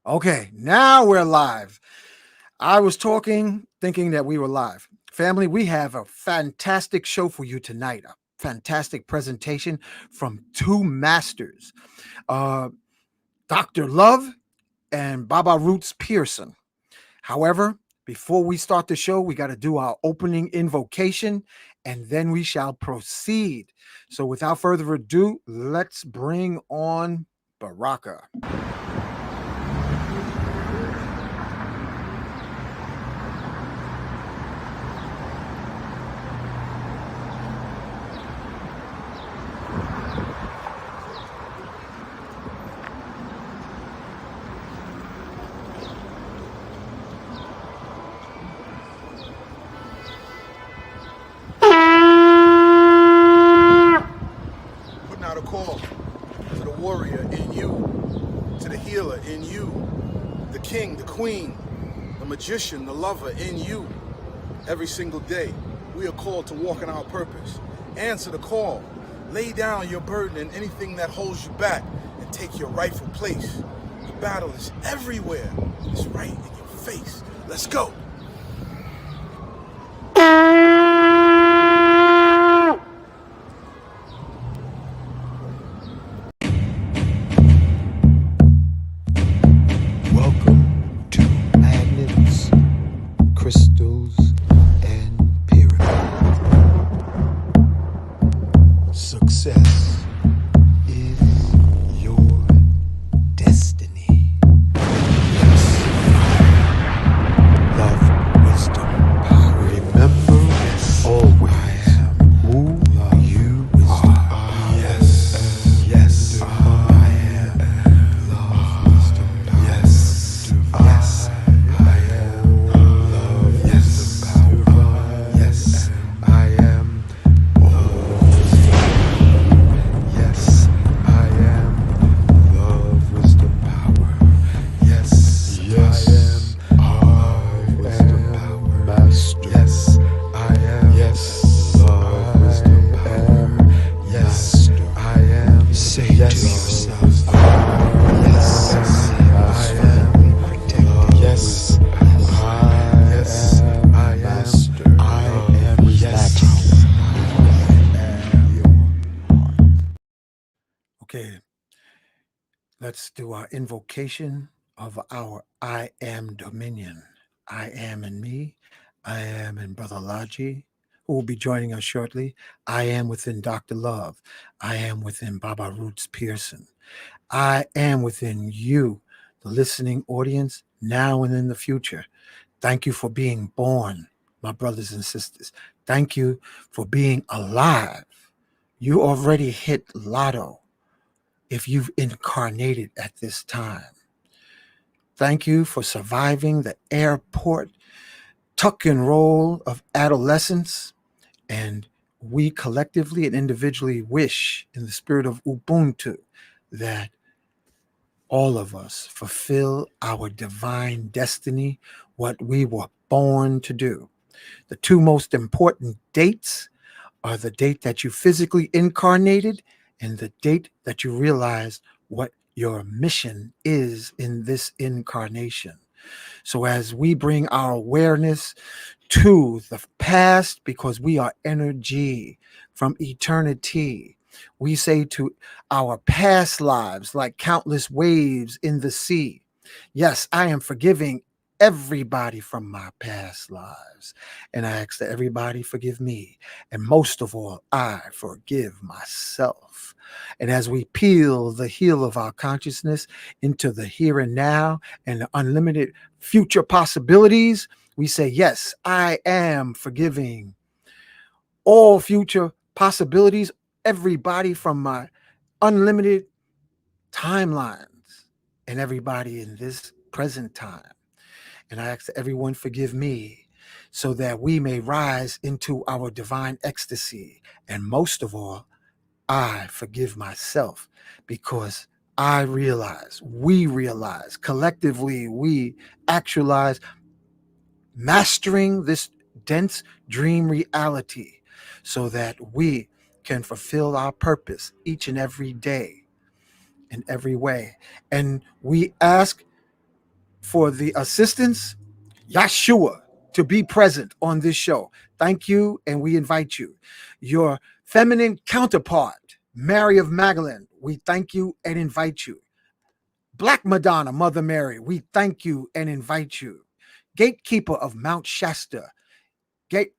Okay, now we're live. I was talking, thinking that we were live. Family, we have a fantastic show for you tonight. A fantastic presentation from two masters, uh, Dr. Love and Baba Roots Pearson. However, before we start the show, we got to do our opening invocation and then we shall proceed. So, without further ado, let's bring on Baraka. Putting out a call to the warrior in you, to the healer in you, the king, the queen, the magician, the lover in you. Every single day, we are called to walk in our purpose. Answer the call. Lay down your burden and anything that holds you back and take your rightful place. The battle is everywhere. It's right in your face. Let's go. Welcome to Magnets, Crystals, and Pyramids. Success is your destiny. Yes. Love, wisdom, power. Remember, always who you are. Yes. Yes. I am love, wisdom, power. Yes. Yes. I am love, yes, power. Yes. I am love, wisdom. Yes. I am love, wisdom, power. Yes. Yes. I am love, wisdom, power. Master. Yes. I am. Yes. Love, wisdom, power. Yes. I am. Say yes to yourself. Yes. I am protected. Yes. Yes. I am. Master. I am relaxed. Okay, let's do our invocation of our I am dominion. I am in me. I am in Brother Laji, who will be joining us shortly. I am within Dr. Love. I am within Baba Roots Pearson. I am within you, the listening audience, now and in the future. Thank you for being born, my brothers and sisters. Thank you for being alive. You already hit lotto if you've incarnated at this time. Thank you for surviving the airport tuck and roll of adolescence. And we collectively and individually wish, in the spirit of Ubuntu, that all of us fulfill our divine destiny, what we were born to do. The two most important dates are the date that you physically incarnated and the date that you realized what your mission is in this incarnation. So, as we bring our awareness to the past, because we are energy from eternity, we say to our past lives, like countless waves in the sea, yes, I am forgiving everybody from my past lives. And I ask that everybody forgive me. And most of all, I forgive myself. And as we peel the heel of our consciousness into the here and now and the unlimited future possibilities, we say, yes, I am forgiving all future possibilities, everybody from my unlimited timelines and everybody in this present time. And I ask that everyone forgive me so that we may rise into our divine ecstasy. And most of all, I forgive myself because I realize, we realize, collectively, we actualize mastering this dense dream reality so that we can fulfill our purpose each and every day in every way. And we ask for the assistance, Yeshua, to be present on this show. Thank you, and we invite you. Your feminine counterpart, Mary of Magdalene, we thank you and invite you. Black Madonna, Mother Mary, we thank you and invite you. Gatekeeper of Mount Shasta, gate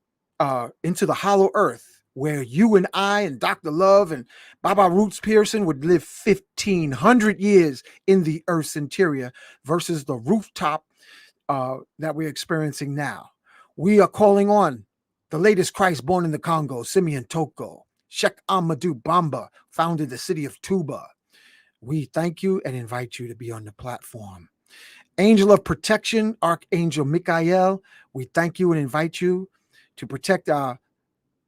into the hollow earth, where you and I and Dr. Love and Baba Roots Pearson would live 1,500 years in the earth's interior versus the rooftop that we're experiencing now. We are calling on the latest Christ born in the Congo, Simeon Toko. Sheikh Amadou Bamba founded the city of Tuba. We thank you and invite you to be on the platform. Angel of Protection, Archangel Michael, we thank you and invite you to protect our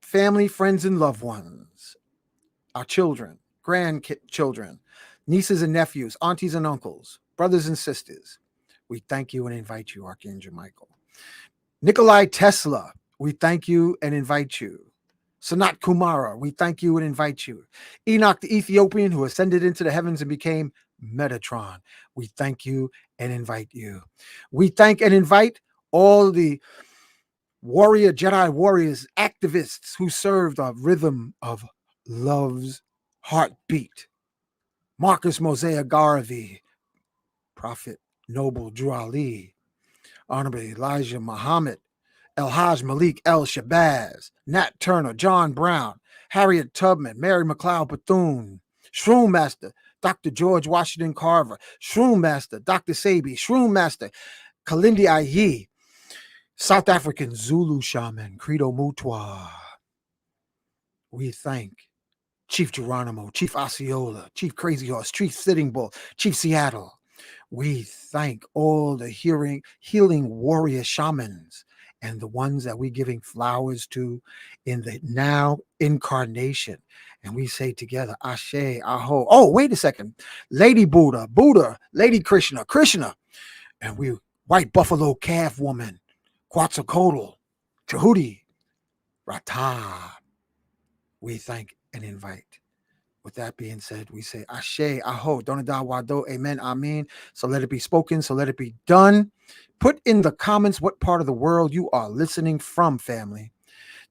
family, friends, and loved ones, our children, grandchildren, nieces and nephews, aunties and uncles, brothers and sisters. We thank you and invite you, Archangel Michael. Nikolai Tesla, we thank you and invite you. Sanat Kumara, we thank you and invite you. Enoch the Ethiopian, who ascended into the heavens and became Metatron, we thank you and invite you. We thank and invite all the Jedi warriors, activists who serve the rhythm of love's heartbeat. Marcus Mosea Garvey, Prophet Noble Drew Ali, Honorable Elijah Muhammad, El Haj Malik El Shabazz, Nat Turner, John Brown, Harriet Tubman, Mary McLeod Bethune, Shroom Master, Dr. George Washington Carver, Shroom Master, Dr. Sabi, Shroom Master, Kalindi Ayi, South African Zulu Shaman, Credo Mutwa. We thank Chief Geronimo, Chief Osceola, Chief Crazy Horse, Chief Sitting Bull, Chief Seattle. We thank all the healing warrior shamans and the ones that we're giving flowers to in the now incarnation. And we say together, Ashe, Aho. Oh, wait a second. Lady Buddha, Buddha, Lady Krishna, Krishna. And we, White Buffalo Calf Woman, Quetzalcoatl, Tahuti, Rata. We thank and invite. With that being said, we say Ashe, Aho, Donada Wado, Amen, Amen. So let it be spoken, so let it be done. Put in the comments what part of the world you are listening from, family.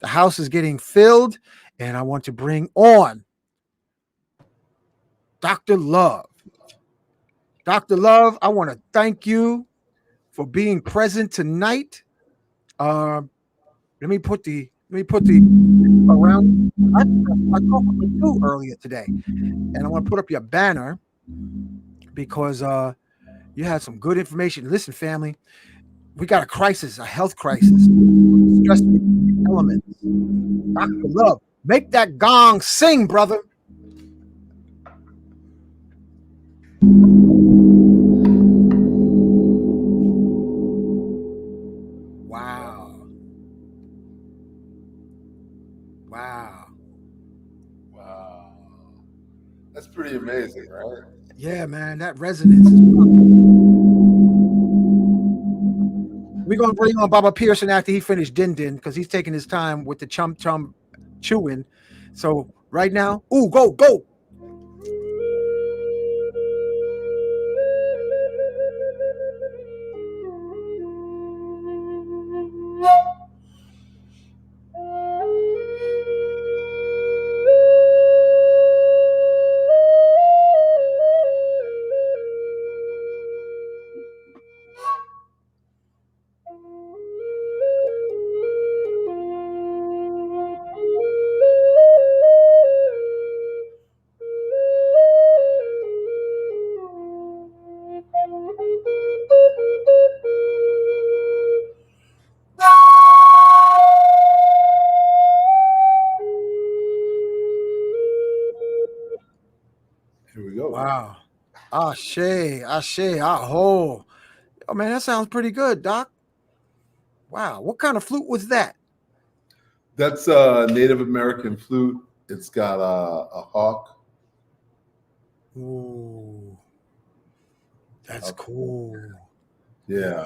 The house is getting filled, and I want to bring on Dr. Love. Dr. Love, I want to thank you for being present tonight. Let me put the around. I talked with you earlier today, and I want to put up your banner because you had some good information. Listen, family, we got a crisis, a health crisis, stress elements. Dr. Love, make that gong sing, brother. Wow. Wow. Wow. That's pretty amazing, right? Yeah, man, that resonance is we're gonna bring on Baba Pearson after he finished Din Din because he's taking his time with the chum chewing. So right now, go. Here we go. Wow. Ashe, aho. Oh man, that sounds pretty good, Doc. Wow. What kind of flute was that? That's a Native American flute. It's got a hawk. Ooh. That's cool. Yeah.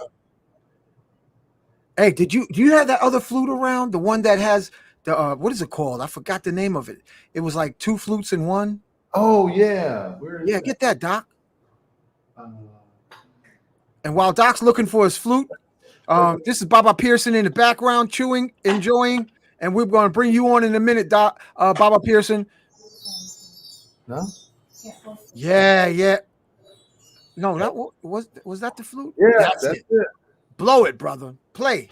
Hey, do you have that other flute around? The one that has the what is it called? I forgot the name of it. It was like two flutes in one. Oh yeah. Where is Yeah, that? get that, Doc. And while Doc's looking for his flute, this is Baba Pearson in the background, chewing, enjoying, and we're going to bring you on in a minute, Doc. Baba Pearson. No? Yeah, yeah. No, that was that the flute? Yeah, That's that's it. it. Blow it, brother. Play.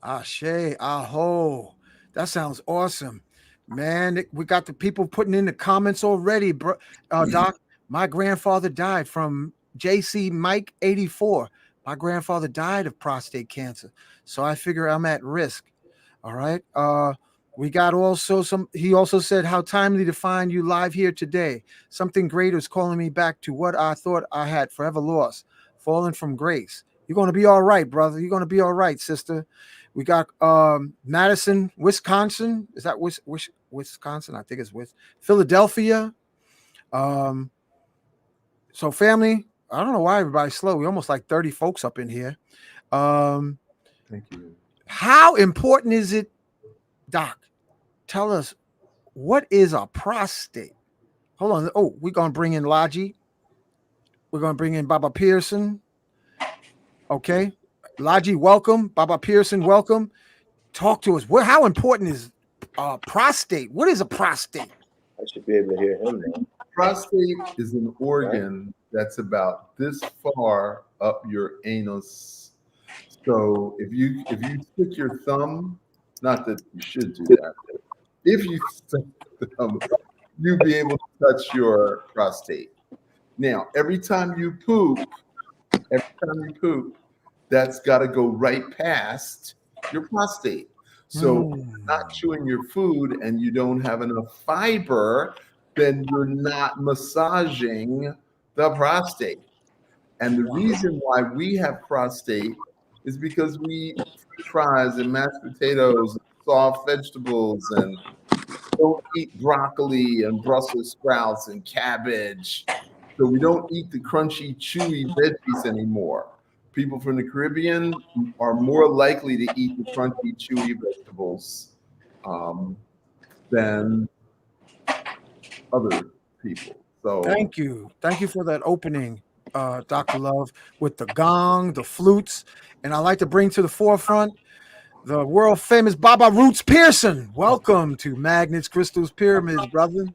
Ashe, aho. That sounds awesome. Man, we got the people putting in the comments already, bro. Doc, my grandfather died from JC Mike 84. My grandfather died of prostate cancer. So I figure I'm at risk. All right. We got also he also said how timely to find you live here today. Something great is calling me back to what I thought I had forever lost, fallen from grace. You're gonna be all right, brother. You're gonna be all right, sister. We got Madison, Wisconsin. Is that Wisconsin? I think it's with Philadelphia. So family, I don't know why everybody's slow. We almost like 30 folks up in here. Thank you. How important is it, Doc? Tell us, what is a prostate? Hold on. Oh, we're gonna bring in Laji. We're gonna bring in Baba Pearson. Okay. Laji, welcome. Baba Pearson, welcome. Talk to us. How important is prostate? What is a prostate? I should be able to hear him now. Prostate is an organ that's about this far up your anus. So if you stick your thumb, not that you should do that, if you stick the thumb, you'll be able to touch your prostate. Now, every time you poop, that's got to go right past your prostate. So if you're not chewing your food and you don't have enough fiber, then you're not massaging the prostate. And the reason why we have prostate is because we eat french fries and mashed potatoes and soft vegetables and don't eat broccoli and Brussels sprouts and cabbage. So we don't eat the crunchy, chewy veggies anymore. People from the Caribbean are more likely to eat the crunchy, chewy vegetables than other people. So Thank you for that opening, Dr. Love, with the gong, the flutes, and I'd like to bring to the forefront the world famous Baba Roots Pearson. Welcome to Magnets, Crystals, Pyramids, brother.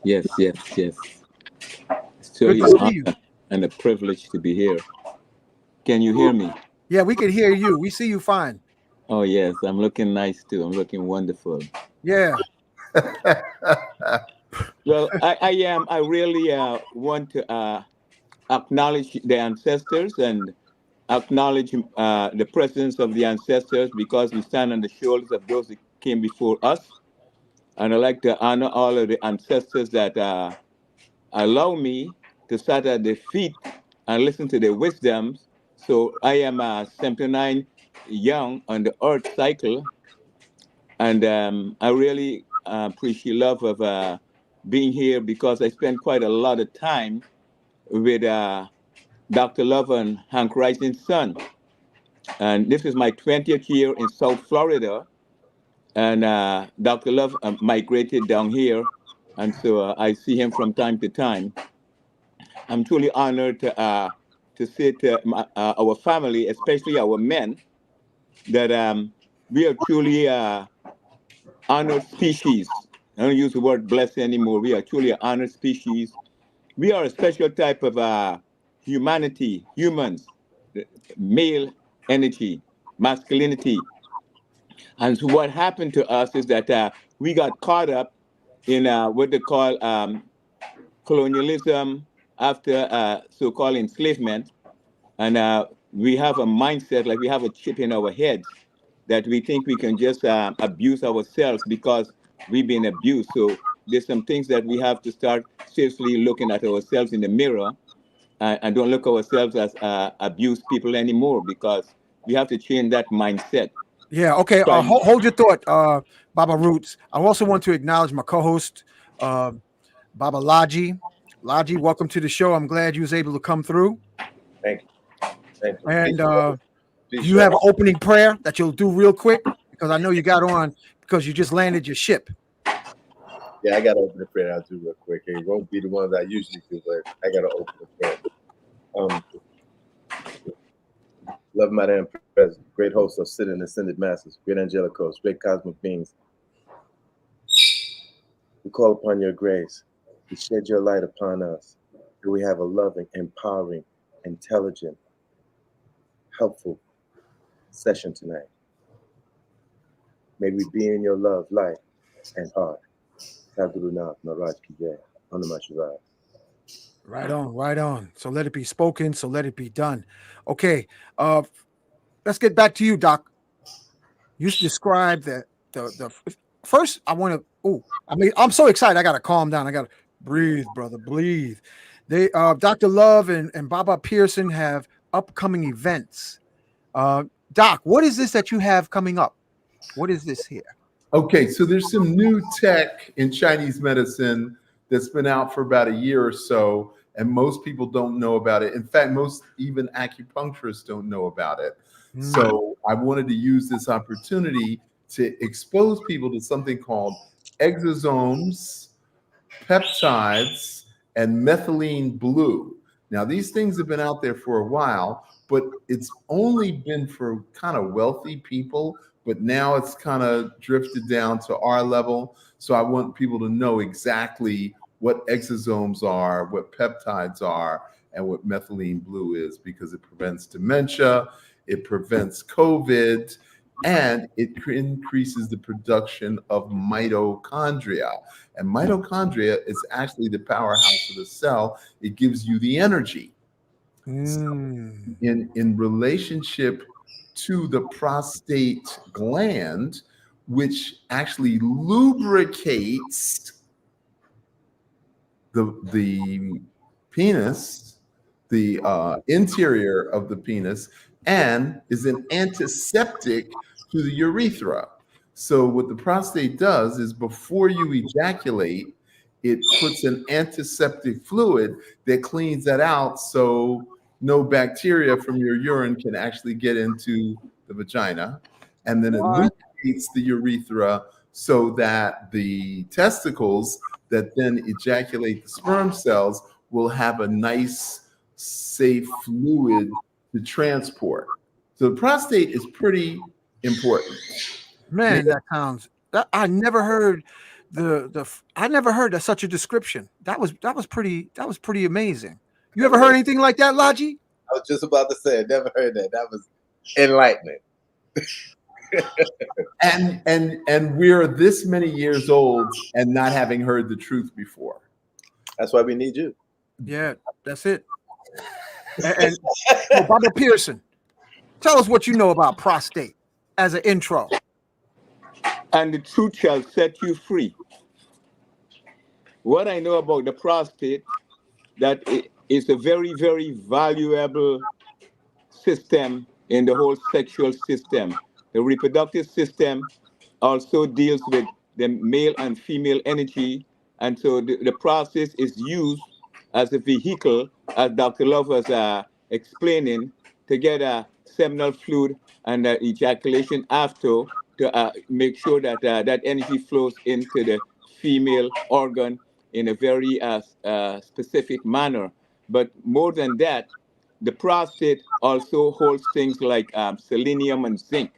Yes. It's Good truly to an see you. honor and a privilege to be here. Can you hear me? Yeah, we can hear you. We see you fine. Oh, yes. I'm looking nice, too. I'm looking wonderful. Yeah. Well, I really want to acknowledge the ancestors and acknowledge the presence of the ancestors because we stand on the shoulders of those that came before us. And I'd like to honor all of the ancestors that allow me to sit at their feet and listen to their wisdoms. So I am 79 young on the earth cycle. And I really appreciate love of being here because I spent quite a lot of time with Dr. Love and Hank Rising's son. And this is my 20th year in South Florida. And Dr. Love migrated down here. And so I see him from time to time. I'm truly honored to say to our family, especially our men, that we are truly honored species. I don't use the word blessed anymore. We are truly an honored species. We are a special type of humanity, humans, male energy, masculinity. And so what happened to us is that we got caught up in what they call colonialism after so-called enslavement. And we have a mindset, like we have a chip in our heads that we think we can just abuse ourselves because we've been abused. So there's some things that we have to start seriously looking at ourselves in the mirror, and don't look ourselves as abused people anymore, because we have to change that mindset. Yeah. Okay. Trying. Hold your thought, Baba Roots. I also want to acknowledge my co-host, Baba Laji. Laji, welcome to the show. I'm glad you was able to come through. Thank you. Thank you. And Peace, do you have y'all. an opening prayer that you'll do real quick? Because I know you got on because you just landed your ship. Yeah, I got to open the prayer. I'll do real quick. It won't be the ones I usually do, but I got to open the prayer. Love my damn present, great hosts of sitting ascended masters, great angelicals, great cosmic beings. We call upon your grace. We shed your light upon us. And we have a loving, empowering, intelligent, helpful session tonight. May we be in your love, light, and heart. Sadhguru Nanak Maharaj Ki Jai. Anamah Shivaya. Right on, right on. So let it be spoken, so let it be done. Okay, let's get back to you, Doc. You described the first. I want to. Oh, I mean, I'm so excited. I got to calm down. I got to breathe, brother, breathe. They, Dr. Love and Baba Pearson have upcoming events. Doc, what is this that you have coming up? What is this here? Okay, so there's some new tech in Chinese medicine that's been out for about a year or so, and most people don't know about it. In fact, most even acupuncturists don't know about it. So I wanted to use this opportunity to expose people to something called exosomes, peptides, and methylene blue. Now, these things have been out there for a while, but it's only been for kind of wealthy people, but now it's kind of drifted down to our level. So I want people to know exactly what exosomes are, what peptides are, and what methylene blue is, because it prevents dementia, it prevents COVID, and it increases the production of mitochondria. And mitochondria is actually the powerhouse of the cell. It gives you the energy. So in relationship to the prostate gland, which actually lubricates the penis, the interior of the penis, and is an antiseptic to the urethra. So what the prostate does is before you ejaculate, it puts an antiseptic fluid that cleans that out so no bacteria from your urine can actually get into the vagina. And then it lubricates the urethra so that the testicles that then ejaculate the sperm cells will have a nice, safe fluid to transport. So the prostate is pretty important. Man, that sounds. I never heard I never heard such a description. That was pretty amazing. You ever heard anything like that, Laji? I was just about to say, I never heard that. That was enlightening. and we're this many years old and not having heard the truth before. That's why we need you. Yeah, that's it. And Baba Pearson, tell us what you know about prostate as an intro. And the truth shall set you free. What I know about the prostate, that it is a very, very valuable system in the whole sexual system. The reproductive system also deals with the male and female energy. And so the process is used as a vehicle, as Dr. Love was explaining, to get a seminal fluid and ejaculation after, to make sure that that energy flows into the female organ in a very specific manner. But more than that, the prostate also holds things like selenium and zinc.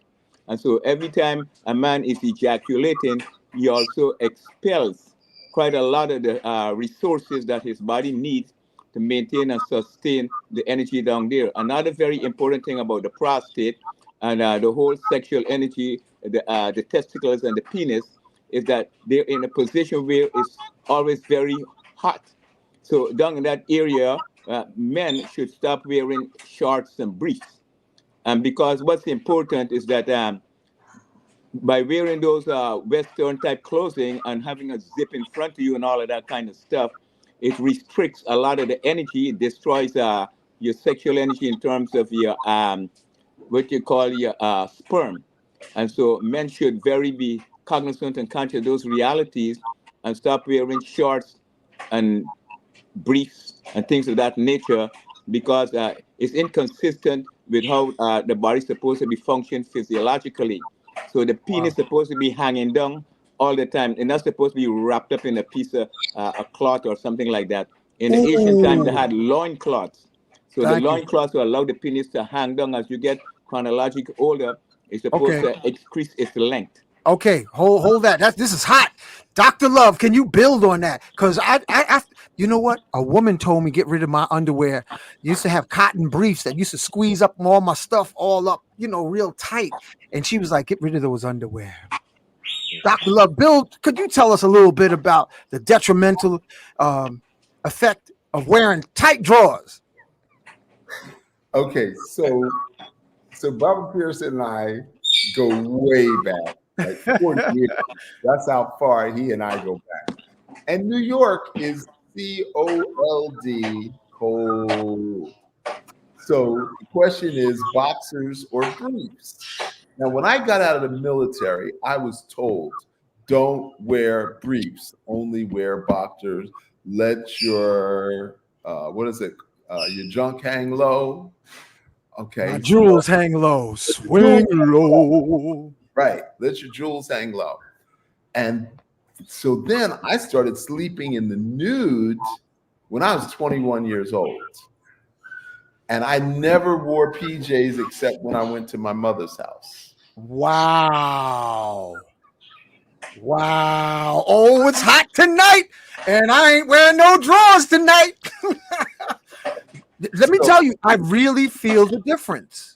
And so every time a man is ejaculating, he also expels quite a lot of the resources that his body needs to maintain and sustain the energy down there. Another very important thing about the prostate and the whole sexual energy, the testicles and the penis, is that they're in a position where it's always very hot. So down in that area, men should stop wearing shorts and briefs. And because what's important is that by wearing those Western type clothing and having a zip in front of you and all of that kind of stuff, it restricts a lot of the energy. It destroys your sexual energy in terms of your what you call your sperm. And so men should very be cognizant and conscious of those realities and stop wearing shorts and briefs and things of that nature because it's inconsistent with how the body's supposed to be functioning physiologically. So the penis is supposed to be hanging down all the time and not supposed to be wrapped up in a piece of a cloth or something like that. In the ancient times, they had loin cloths. So the Thank you. loin cloths will allow the penis to hang down as you get chronologically older. It's supposed Okay. to increase its length. Okay, hold that. This is hot. Dr. Love, can you build on that? Because I you know what? A woman told me get rid of my underwear. Used to have cotton briefs that used to squeeze up all my stuff all up, real tight. And she was like, get rid of those underwear. Dr. Love, could you tell us a little bit about the detrimental effect of wearing tight drawers? Okay, so Barbara Pearson and I go way back, like 40 years. That's how far he and I go back. And New York is cold, cold. So the question is boxers or briefs? Now, when I got out of the military, I was told, don't wear briefs, only wear boxers. Let your, your junk hang low. Okay. My jewels hang low, swing low. Right. Let your jewels hang low. And so then I started sleeping in the nude when I was 21 years old. And I never wore PJs except when I went to my mother's house. Wow. Oh, it's hot tonight, and I ain't wearing no drawers tonight. Let me tell you, I really feel the difference.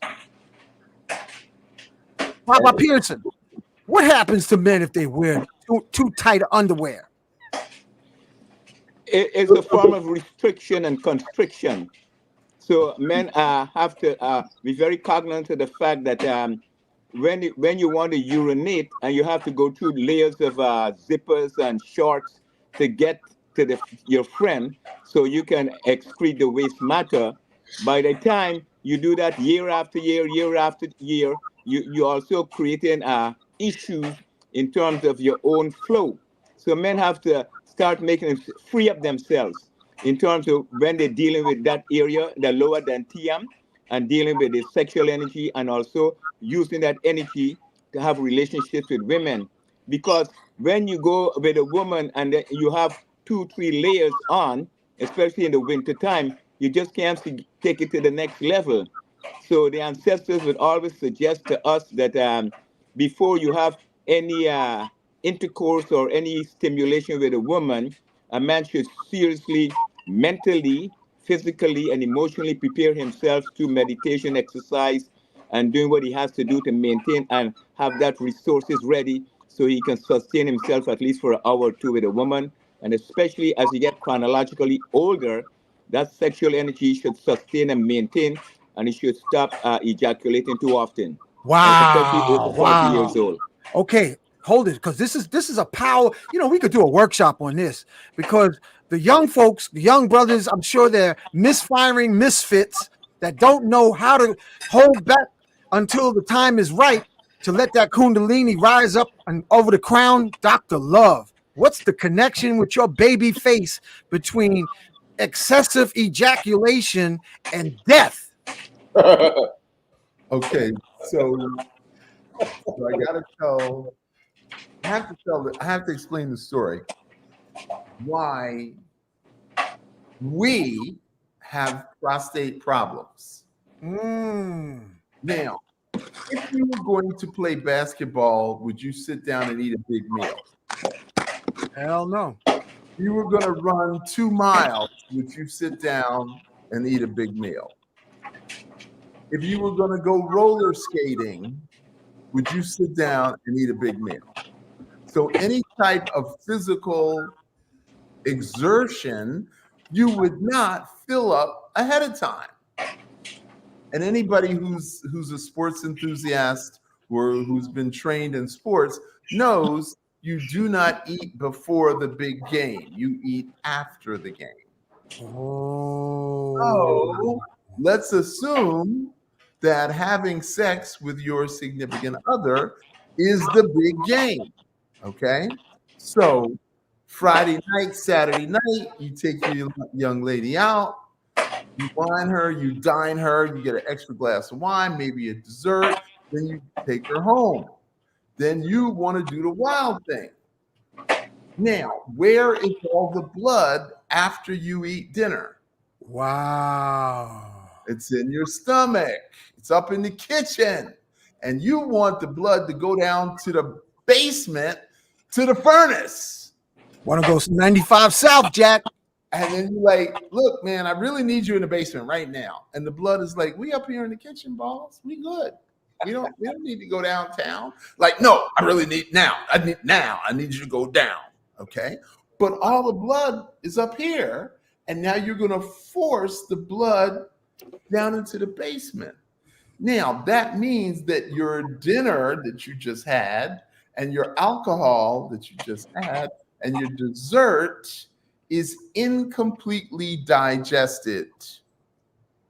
Papa Pearson, what happens to men if they wear too tight underwear? It's a form of restriction and constriction. So men have to be very cognizant of the fact that when you want to urinate and you have to go through layers of zippers and shorts to get to your friend so you can excrete the waste matter, by the time you do that year after year, year after year, you also creating issues in terms of your own flow. So men have to start making them free up themselves in terms of when they're dealing with that area, the lower than TM, and dealing with the sexual energy and also using that energy to have relationships with women. Because when you go with a woman and then you have 2-3 layers on, especially in the winter time, you just can't take it to the next level. So the ancestors would always suggest to us that before you have any intercourse or any stimulation with a woman, a man should seriously, mentally, physically, and emotionally prepare himself through meditation, exercise, and doing what he has to do to maintain and have that resources ready so he can sustain himself at least for an hour or two with a woman. And especially as you get chronologically older, that sexual energy should sustain and maintain, and he should stop ejaculating too often. And especially over 40 years old. Okay, hold it, because this is a power. We could do a workshop on this because the young folks, the young brothers, I'm sure they're misfiring misfits that don't know how to hold back until the time is right to let that kundalini rise up and over the crown. Dr. Love, what's the connection with your baby face between excessive ejaculation and death? Okay, so I have to explain the story why we have prostate problems. Now, if you were going to play basketball, would you sit down and eat a big meal? Hell no. You were going to run 2 miles, would you sit down and eat a big meal? If you were going to go roller skating, would you sit down and eat a big meal? So any type of physical exertion you would not fill up ahead of time. And anybody who's a sports enthusiast or who's been trained in sports knows you do not eat before the big game. You eat after the game. Oh. So let's assume that having sex with your significant other is the big game. Okay. So Friday night, Saturday night, you take your young lady out, you wine her, you dine her, you get an extra glass of wine, maybe a dessert, then you take her home. Then you want to do the wild thing. Now, where is all the blood after you eat dinner? Wow. It's in your stomach. It's up in the kitchen. And you want the blood to go down to the basement, to the furnace. Want to go 95 South, Jack? And then you're like, look, man, I really need you in the basement right now. And the blood is like, we up here in the kitchen, boss. We good. We don't need to go downtown. Like, no, I really need now. I need you to go down. Okay. But all the blood is up here. And now you're going to force the blood down into the basement. Now, that means that your dinner that you just had and your alcohol that you just had and your dessert is incompletely digested.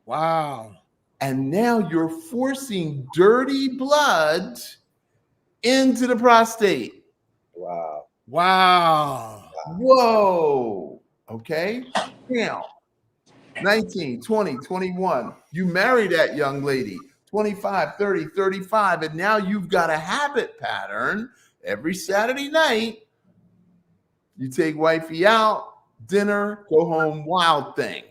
Wow. And now you're forcing dirty blood into the prostate. Wow. Wow. Whoa. Okay. Now, 19, 20, 21, you marry that young lady, 25, 30, 35, and now you've got a habit pattern. Every Saturday night, you take wifey out, dinner, go home, wild thing.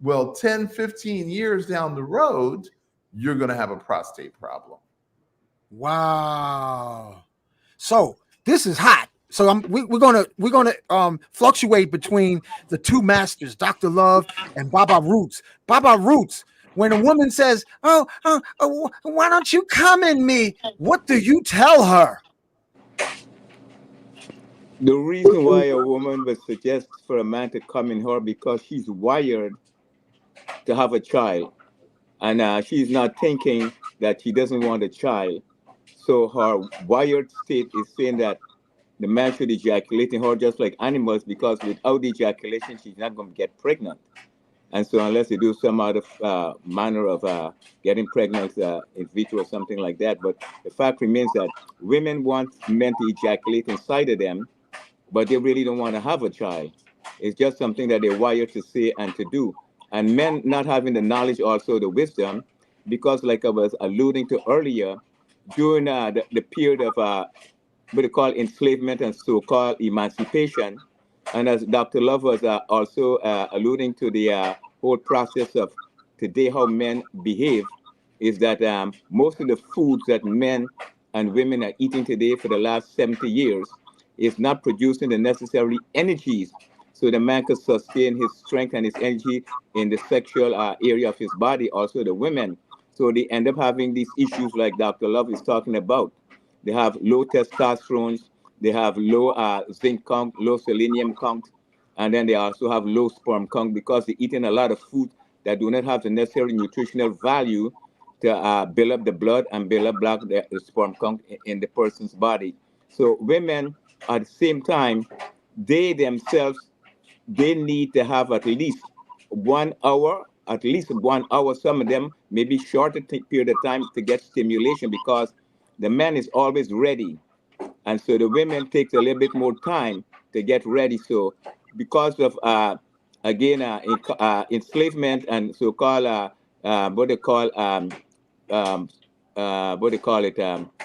Well, 10, 15 years down the road, you're going to have a prostate problem. Wow. So this is hot. So we're gonna fluctuate between the two masters, Dr. Love and Baba Roots. Baba Roots, when a woman says, "Oh, why don't you come in me?" What do you tell her? The reason why a woman would suggest for a man to come in her because she's wired to have a child, and she's not thinking that she doesn't want a child. So her wired state is saying that the man should ejaculate in her just like animals because without ejaculation, she's not going to get pregnant. And so unless they do some other manner of getting pregnant in vitro or something like that. But the fact remains that women want men to ejaculate inside of them, but they really don't want to have a child. It's just something that they're wired to say and to do. And men not having the knowledge, also the wisdom, because like I was alluding to earlier, during the period of what they call enslavement and so-called emancipation, and as Dr. Love was also alluding to the whole process of today, how men behave, is that most of the foods that men and women are eating today for the last 70 years is not producing the necessary energies so the man can sustain his strength and his energy in the sexual area of his body, also the women. So they end up having these issues like Dr. Love is talking about. They have low testosterone, they have low zinc count, low selenium count, and then they also have low sperm count because they're eating a lot of food that do not have the necessary nutritional value to build up the blood and build up the sperm count in the person's body. So women, at the same time, they themselves, they need to have at least 1 hour, some of them maybe shorter period of time to get stimulation because the man is always ready. And so the women takes a little bit more time to get ready. So because of, enslavement and so-called, what they call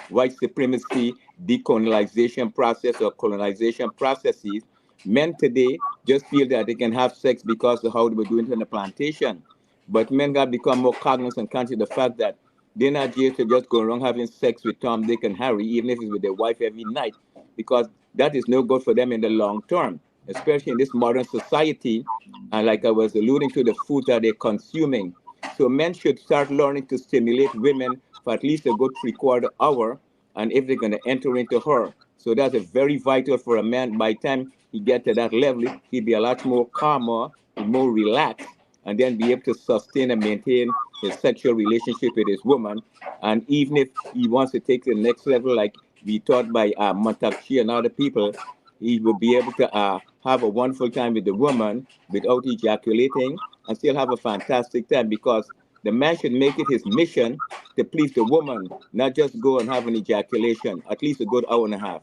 white supremacy, decolonization process or colonization processes, men today just feel that they can have sex because of how they were doing it on the plantation. But men got become more cognizant and conscious of the fact that they're not here to just go around having sex with Tom, Dick, and Harry, even if it's with their wife every night, because that is no good for them in the long term, especially in this modern society. And like I was alluding to, the food that they're consuming. So men should start learning to stimulate women for at least a good 3/4 hour, and if they're going to enter into her. So that's a very vital for a man. By the time he get to that level, he'll be a lot more calmer more relaxed, and then be able to sustain and maintain his sexual relationship with his woman. And even if he wants to take the next level, like we taught by Matakshi and other people, he will be able to have a wonderful time with the woman without ejaculating and still have a fantastic time, because the man should make it his mission to please the woman, not just go and have an ejaculation, at least a good hour and a half.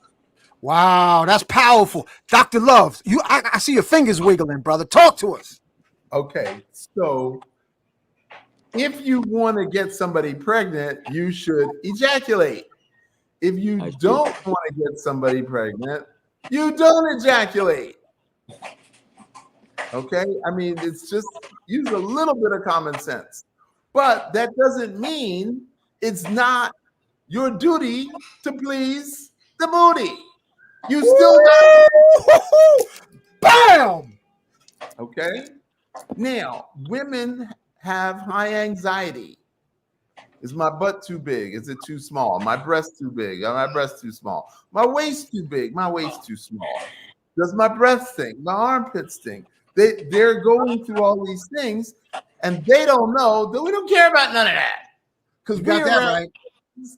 Wow, that's powerful. Dr. Love, I see your fingers wiggling, brother. Talk to us. Okay, so if you want to get somebody pregnant, you should ejaculate. If you don't want to get somebody pregnant, you don't ejaculate. Okay, I mean, it's just use a little bit of common sense, but that doesn't mean it's not your duty to please the booty. You still bam. Okay. Now, women have high anxiety. Is my butt too big? Is it too small? My breast too big? Are my breasts too small? My waist too big? My waist too small? Does my breath stink? My armpits stink? They're going through all these things, and they don't know that we don't care about none of that, because we're around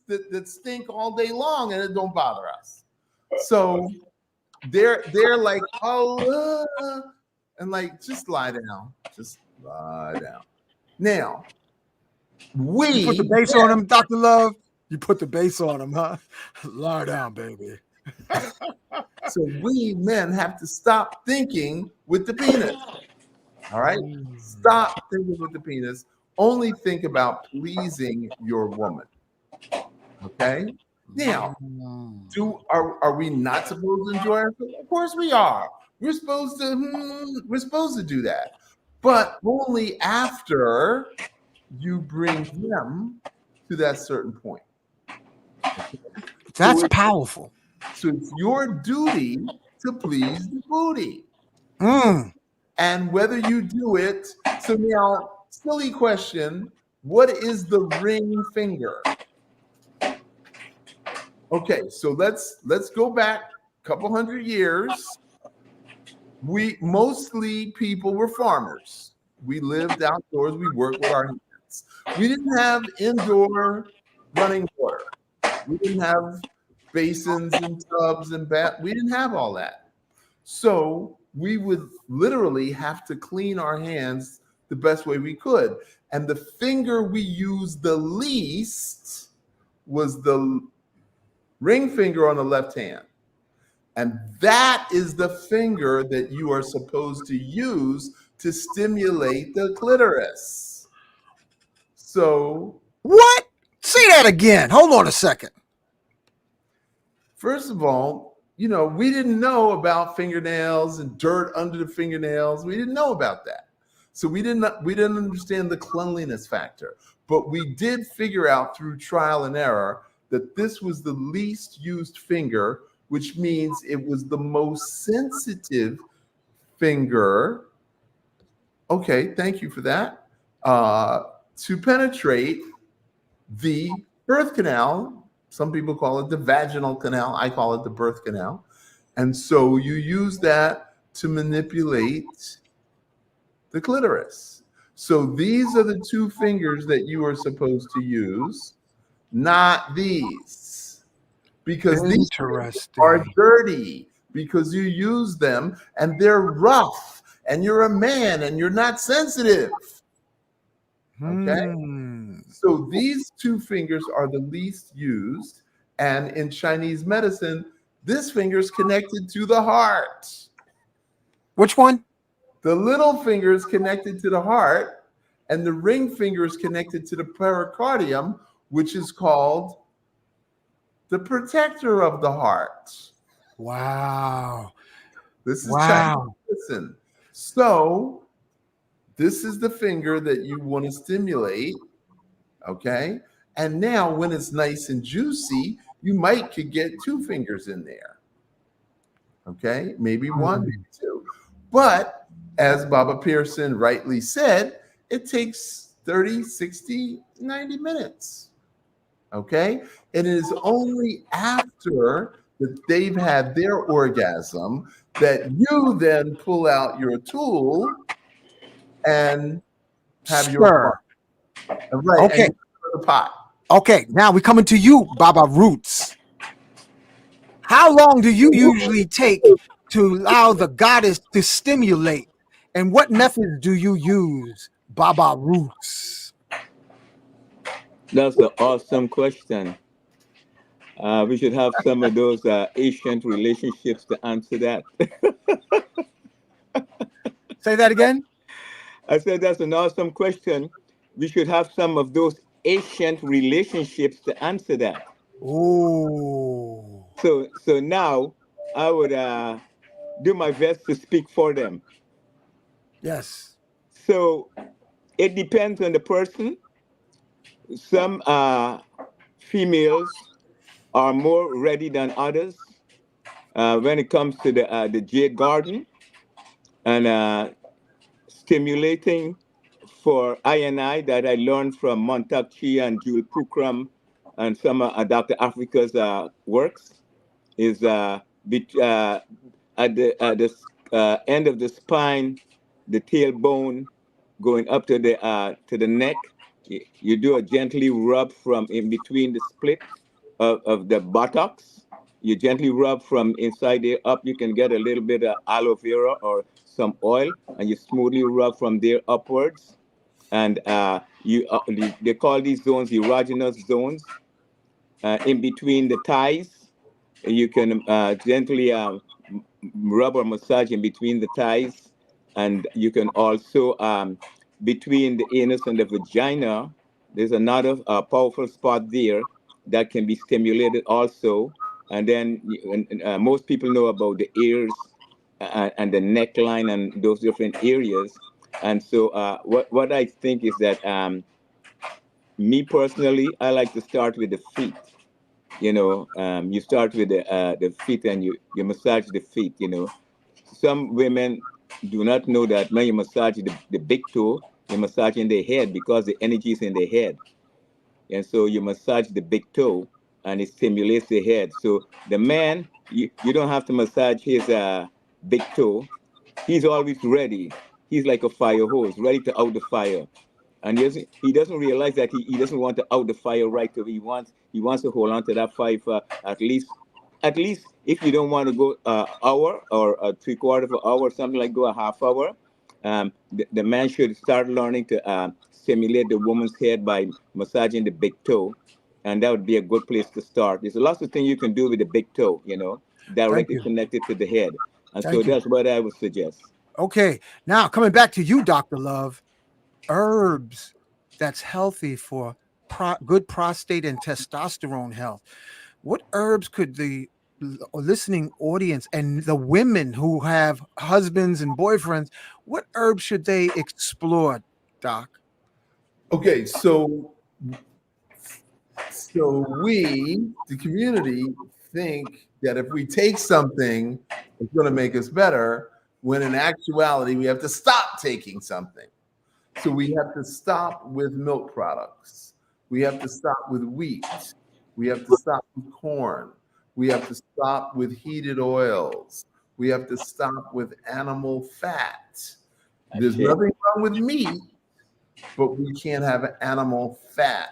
that stink all day long, and it don't bother us. So they're like, oh, and like, just lie down, just lie down. Now, you put the bass on him, Dr. Love. You put the bass on him, huh? Lie down, baby. So we men have to stop thinking with the penis. All right, stop thinking with the penis. Only think about pleasing your woman. Okay. Now, are we not supposed to enjoy ourselves? Of course we are. We're supposed to do that, but only after you bring them to that certain point. Okay? That's powerful. So it's your duty to please the booty. And whether you do it, so now, silly question, what is the ring finger? Okay, so let's go back a couple hundred years. People were farmers. We lived outdoors, we worked with our hands. We didn't have indoor running water. We didn't have basins and tubs and we didn't have all that. So we would literally have to clean our hands the best way we could. And the finger we used the least was the ring finger on the left hand. And that is the finger that you are supposed to use to stimulate the clitoris. So what? Say that again. Hold on a second. First of all, we didn't know about fingernails and dirt under the fingernails. We didn't know about that. So we didn't understand the cleanliness factor. But we did figure out through trial and error that this was the least used finger, which means it was the most sensitive finger. Okay, thank you for that. To penetrate the birth canal. Some people call it the vaginal canal. I call it the birth canal. And so you use that to manipulate the clitoris. So these are the two fingers that you are supposed to use, not these. Because these are dirty, because you use them and they're rough and you're a man and you're not sensitive. Okay? So these two fingers are the least used. And in Chinese medicine, this finger is connected to the heart. Which one? The little finger is connected to the heart, and the ring finger is connected to the pericardium, which is called the protector of the heart. Wow. This is Chinese medicine. So this is the finger that you want to stimulate. Okay. And now when it's nice and juicy, you could get two fingers in there. Okay. Maybe one, maybe two. But as Baba Pearson rightly said, it takes 30, 60, 90 minutes. Okay. And it is only after that they've had their orgasm that you then pull out your tool and have your Stir. fun. Right. Okay. And you stir the pot. Okay, now we coming to you, Baba Roots. How long do you usually take to allow the goddess to stimulate? And what methods do you use, Baba Roots? That's an awesome question. We should have some of those ancient relationships to answer that. Say that again. I said that's an awesome question. We should have some of those ancient relationships to answer that. Oh, So now I would do my best to speak for them. yes. So it depends on the person. Some females are more ready than others when it comes to the jade garden and stimulating for I that I learned from Montauk Chia and Jewel Pukram and some of Dr. Africa's works is at the end of the spine, the tailbone, going up to the neck. You do a gently rub from in between the split of the buttocks. You gently rub from inside there up. You can get a little bit of aloe vera or some oil, and you smoothly rub from there upwards. And they call these zones erogenous zones in between the thighs. You can gently rub or massage in between the thighs, and you can also between the anus and the vagina. There's another powerful spot there that can be stimulated also. And then most people know about the ears and the neckline and those different areas. And so what I think is that me personally, I like to start with the feet. You start with the feet and you massage the feet. Some women do not know that when you massage the big toe, you're massaging their head because the energy is in their head. And so you massage the big toe and it stimulates the head. So the man, you don't have to massage his big toe. He's always ready. He's like a fire hose, ready to out the fire. And he doesn't realize that he doesn't want to out the fire right away. He wants to hold on to that fire for at least if you don't want to go hour or a three-quarter of an hour or something, like go a half hour. The man should start learning to stimulate the woman's head by massaging the big toe, and that would be a good place to start. There's lots of things you can do with the big toe, Thank directly you. connected to the head, and so Thank you. that's what I would suggest. Okay, now coming back to you, Dr. Love. Herbs that's healthy for good prostate and testosterone health. What herbs could the listening audience and the women who have husbands and boyfriends, what herbs should they explore, Doc? Okay, so we, the community, think that if we take something, it's going to make us better, when in actuality, we have to stop taking something. So we have to stop with milk products. We have to stop with wheat. We have to stop with corn. We have to stop with heated oils. We have to stop with animal fat. There's Okay. nothing wrong with meat, but we can't have animal fat.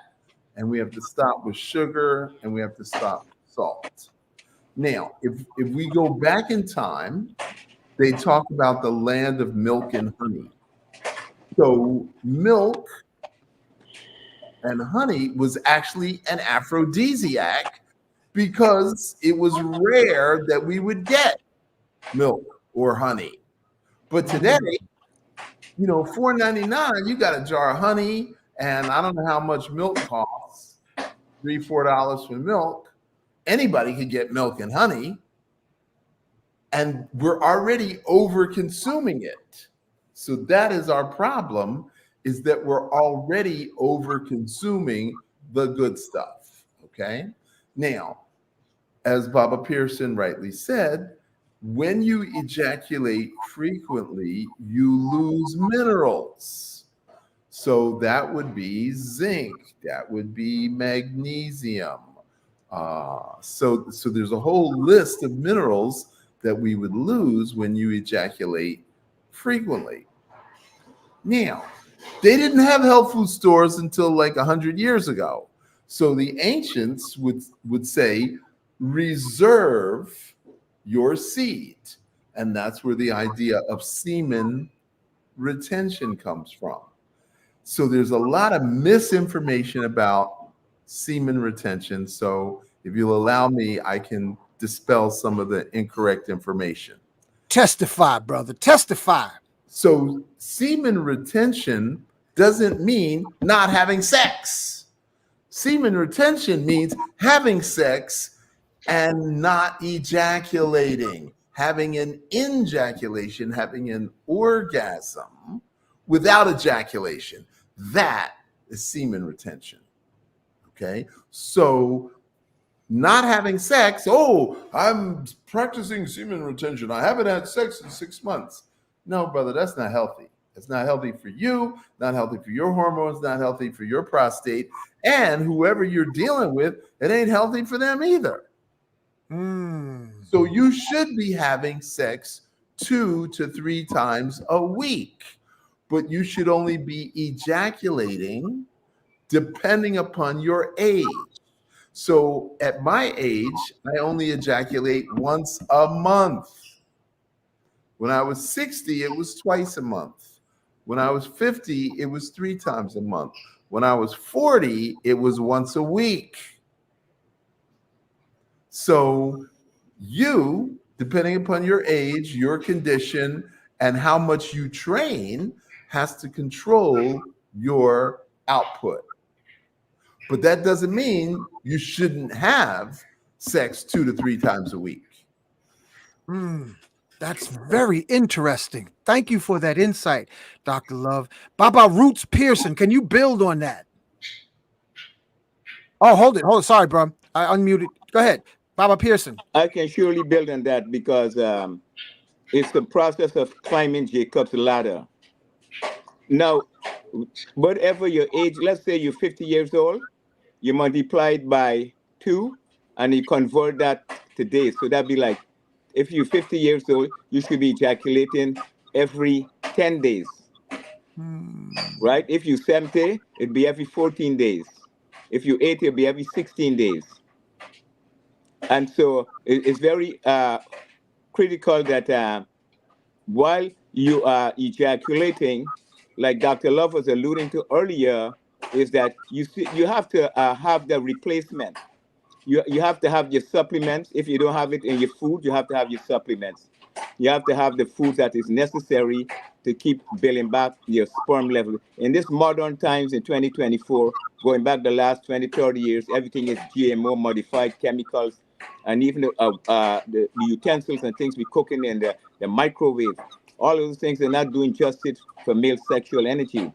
And we have to stop with sugar, and we have to stop with salt. Now, if we go back in time, they talk about the land of milk and honey. So milk and honey was actually an aphrodisiac because it was rare that we would get milk or honey. But today, $4.99, you got a jar of honey, and I don't know how much milk costs, $3, $4 for milk. Anybody could get milk and honey, and we're already over consuming it. So that is our problem, is that we're already over consuming the good stuff. Okay. Now, as Baba Pearson rightly said, when you ejaculate frequently, you lose minerals. So that would be zinc, that would be magnesium. So there's a whole list of minerals that we would lose when you ejaculate frequently. Now, they didn't have health food stores until like 100 years ago. So the ancients would say, reserve your seed. And that's where the idea of semen retention comes from. So there's a lot of misinformation about semen retention. So if you'll allow me, I can dispel some of the incorrect information. Testify, brother. Testify. So semen retention doesn't mean not having sex. Semen retention means having sex and not ejaculating, having an ejaculation, having an orgasm without ejaculation. That is semen retention. Okay, so not having sex, oh, I'm practicing semen retention. I haven't had sex in 6 months. No, brother, that's not healthy. It's not healthy for you, not healthy for your hormones, not healthy for your prostate. And whoever you're dealing with, it ain't healthy for them either. So you should be having sex 2 to 3 times a week, but you should only be ejaculating depending upon your age. So at my age, I only ejaculate once a month. When I was 60, it was twice a month. When I was 50, it was 3 times a month. When I was 40, it was once a week. So you, depending upon your age, your condition, and how much you train, has to control your output. But that doesn't mean you shouldn't have sex 2 to 3 times a week. That's very interesting. Thank you for that insight, Dr. Love. Baba Roots Pearson, can you build on that? Oh, hold it. Sorry, bro. I unmuted. Go ahead, Baba Pearson. I can surely build on that because it's the process of climbing Jacob's ladder. Now, whatever your age, let's say you're 50 years old, you multiply it by 2 and you convert that to days. So that'd be like, if you're 50 years old, you should be ejaculating every 10 days, right? If you're 70, it'd be every 14 days. If you're 80, it'd be every 16 days. And so it's very critical that while you are ejaculating, like Dr. Love was alluding to earlier, is that you have to have the replacement. You have to have your supplements. If you don't have it in your food, you have to have your supplements. You have to have the food that is necessary to keep building back your sperm level. In this modern times in 2024, going back the last 20, 30 years, everything is GMO, modified chemicals, and even the utensils and things we cooking in the microwave. All of those things are not doing justice for male sexual energy.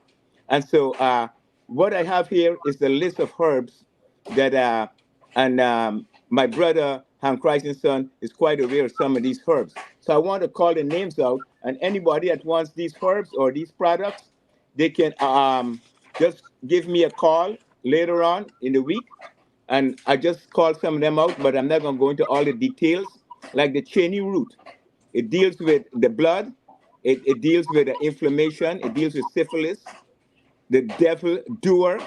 And so what I have here is the list of herbs that and my brother, Ham Christensen, is quite aware of some of these herbs. So I want to call the names out, and anybody that wants these herbs or these products, they can just give me a call later on in the week. And I just called some of them out, but I'm not going to go into all the details. Like the cheney root, it deals with the blood, it deals with the inflammation, it deals with syphilis. The devil doer,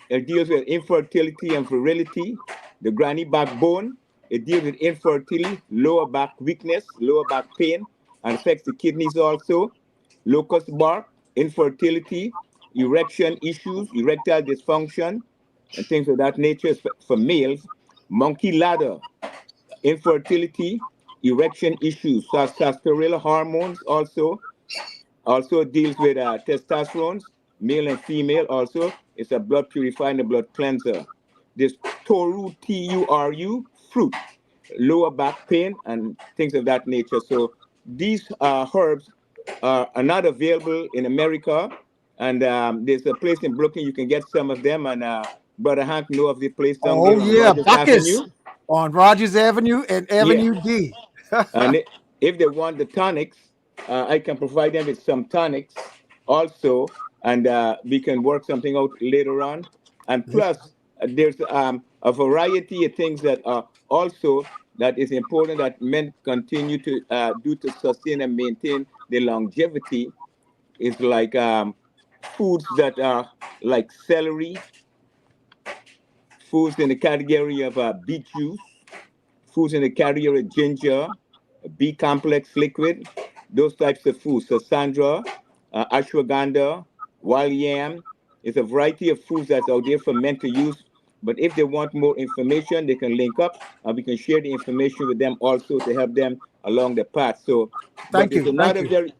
it deals with infertility and virility. The granny backbone, it deals with infertility, lower back weakness, lower back pain, and affects the kidneys also. Locust bark, infertility, erection issues, erectile dysfunction, and things of that nature for males. Monkey ladder, infertility, erection issues, sarsaparilla hormones also deals with testosterone, male and female also. It's a blood purifier and a blood cleanser. This toru, T-U-R-U, fruit, lower back pain and things of that nature. So these herbs are not available in America. And there's a place in Brooklyn you can get some of them. And Brother Hank know of the place down there on Rogers Avenue. On Rogers Avenue and Avenue D. And if they want the tonics, I can provide them with some tonics also. And we can work something out later on. And plus, there's a variety of things that are also that is important that men continue to do to sustain and maintain their longevity. Is like foods that are like celery, foods in the category of beet juice, foods in the category of ginger, B complex liquid, those types of foods. So Sandra, ashwagandha, wild yam, is a variety of foods that's out there for men to use. But if they want more information, they can link up and we can share the information with them also to help them along the path. So, but Thank there's you. Thank another you. very,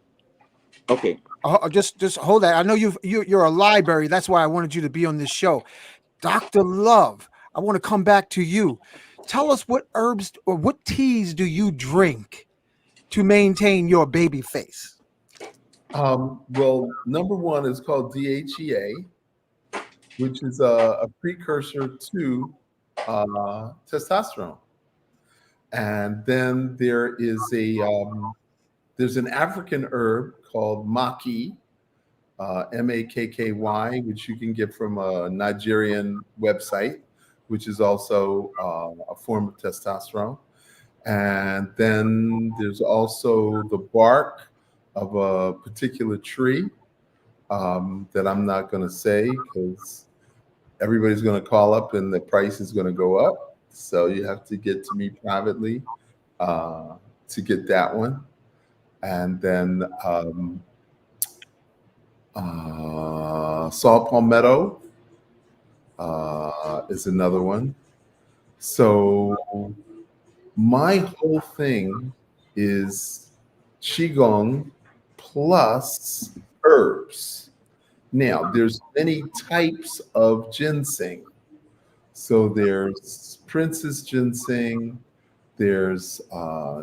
okay. Just hold that. I know you're a library. That's why I wanted you to be on this show. Dr. Love, I want to come back to you. Tell us what herbs or what teas do you drink to maintain your baby face? Well, number one is called DHEA, which is a precursor to testosterone. And then there's an African herb called maki, Makky, which you can get from a Nigerian website, which is also a form of testosterone. And then there's also the bark of a particular tree that I'm not going to say because everybody's going to call up and the price is going to go up. So you have to get to me privately to get that one. And then saw palmetto is another one. So my whole thing is qigong plus herbs. Now, there's many types of ginseng. So there's princess ginseng, there's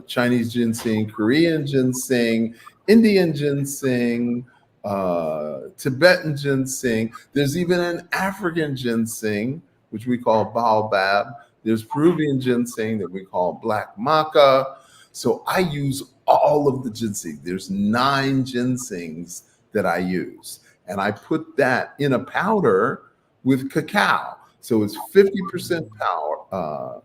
Chinese ginseng, Korean ginseng, Indian ginseng, Tibetan ginseng. There's even an African ginseng, which we call baobab. There's Peruvian ginseng that we call black maca. So I use all of the ginseng. There's 9 ginsengs that I use. And I put that in a powder with cacao. So it's 50%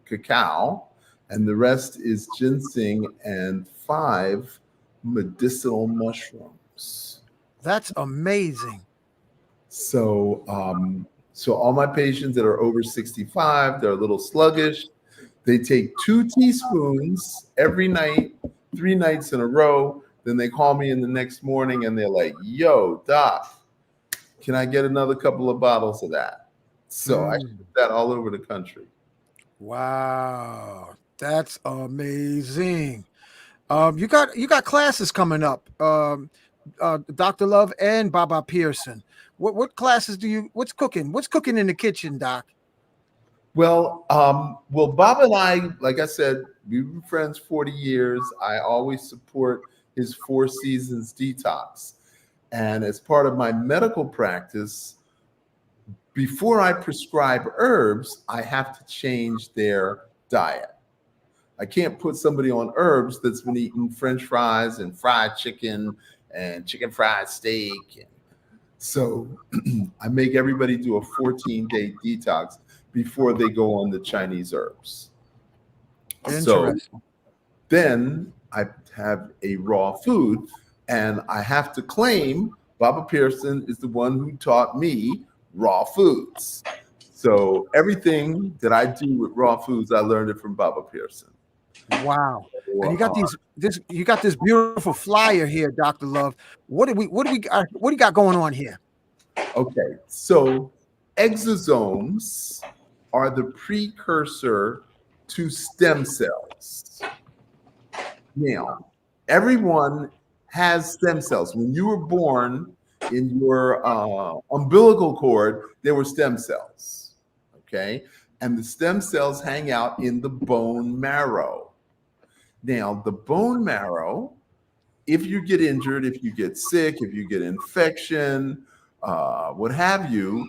cacao, and the rest is ginseng and 5 medicinal mushrooms. That's amazing. So, so all my patients that are over 65, they're a little sluggish. They take 2 teaspoons every night, 3 nights in a row. Then they call me in the next morning and they're like, "Yo, doc, can I get another couple of bottles of that?" So I ship that all over the country. Wow, that's amazing. You got classes coming up, Dr. Love and Baba Pearson. What classes what's cooking? What's cooking in the kitchen, Doc? Well, Bob and I, like I said, we've been friends 40 years. I always support his 4 Seasons detox. And as part of my medical practice, before I prescribe herbs, I have to change their diet. I can't put somebody on herbs that's been eating French fries and fried chicken and chicken fried steak. So I make everybody do a 14-day detox before they go on the Chinese herbs. So then I have a raw food, and I have to claim Baba Pearson is the one who taught me raw foods. So everything that I do with raw foods, I learned it from Baba Pearson. Wow. And you got you got this beautiful flyer here, Dr. Love. What do you got going on here? Okay. So exosomes are the precursor to stem cells. Now, everyone has stem cells. When you were born, in your umbilical cord, there were stem cells, okay? And the stem cells hang out in the bone marrow. Now, the bone marrow, if you get injured, if you get sick, if you get infection, what have you,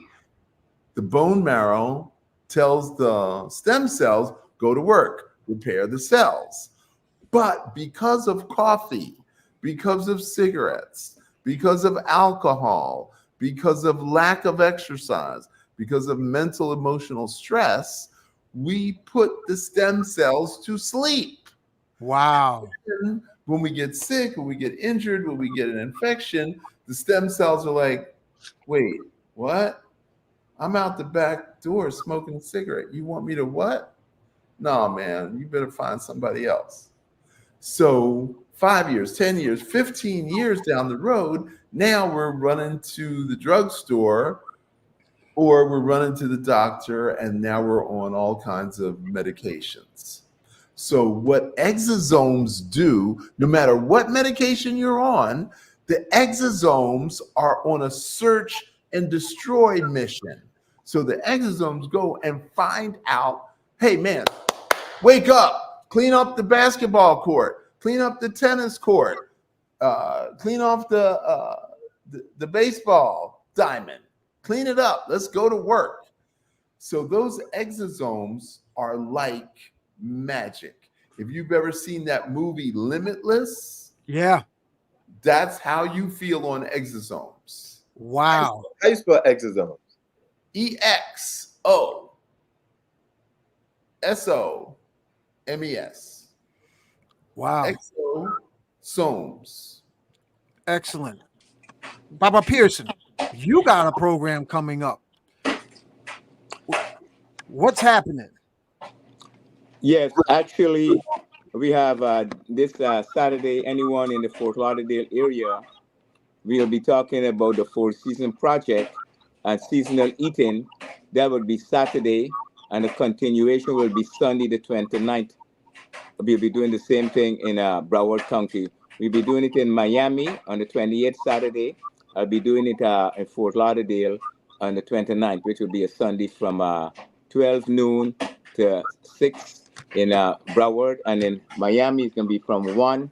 the bone marrow tells the stem cells, go to work, repair the cells. But because of coffee, because of cigarettes, because of alcohol, because of lack of exercise, because of mental, emotional stress, we put the stem cells to sleep. Wow. When we get sick, when we get injured, when we get an infection, the stem cells are like, Wait, what? I'm out the back door smoking a cigarette. You want me to what? No, man, you better find somebody else. So 5 years, 10 years, 15 years down the road, now we're running to the drugstore or we're running to the doctor, and now we're on all kinds of medications. So what exosomes do, no matter what medication you're on, the exosomes are on a search and destroy mission. So the exosomes go and find out, hey man, wake up, clean up the basketball court, clean up the tennis court, clean off the baseball diamond, clean it up. Let's go to work. So those exosomes are like magic. If you've ever seen that movie Limitless, Yeah. that's how you feel on exosomes. Wow. How you spell exosomes? EXOSOMES. Wow. Exosomes. Excellent. Baba Pearson, you got a program coming up. What's happening? Yes, actually, we have this Saturday, anyone in the Fort Lauderdale area, we'll be talking about the Four Season Project and seasonal eating. That would be Saturday, and the continuation will be Sunday the 29th. We'll be doing the same thing in Broward County. We'll be doing it in Miami on the 28th Saturday. I'll be doing it in Fort Lauderdale on the 29th, which will be a Sunday from 12 noon to 6 in Broward. And in Miami, it's going to be from 1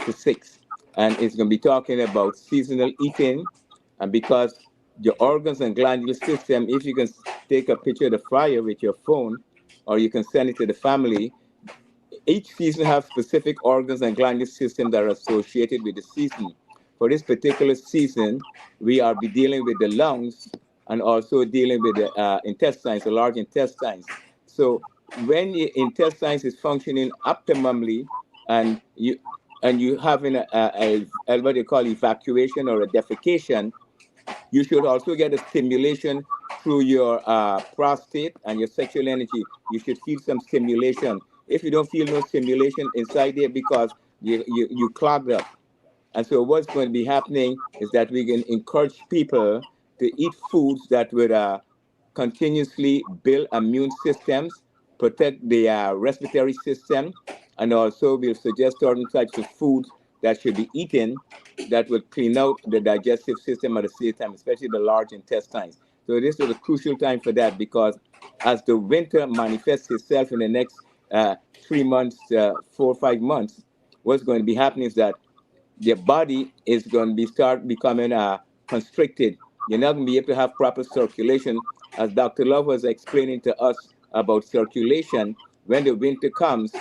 to 6. And it's going to be talking about seasonal eating. And because your organs and glandular system, if you can take a picture of the flyer with your phone, or you can send it to the family, each season has specific organs and glandular systems that are associated with the season. For this particular season, we are be dealing with the lungs and also dealing with the intestines, the large intestines. So when your intestines is functioning optimally, and you having a what they call evacuation or a defecation, you should also get a stimulation through your prostate and your sexual energy. You should feel some stimulation. If you don't feel no stimulation inside there, because you clogged up. And so what's going to be happening is that we can encourage people to eat foods that would continuously build immune systems, protect the respiratory system, and also we'll suggest certain types of foods that should be eaten that will clean out the digestive system at the same time, especially the large intestines. So this is a crucial time for that, because as the winter manifests itself in the next 3 months, 4 or 5 months, what's going to be happening is that your body is going to start becoming constricted. You're not going to be able to have proper circulation. As Dr. Love was explaining to us about circulation, when the winter comes,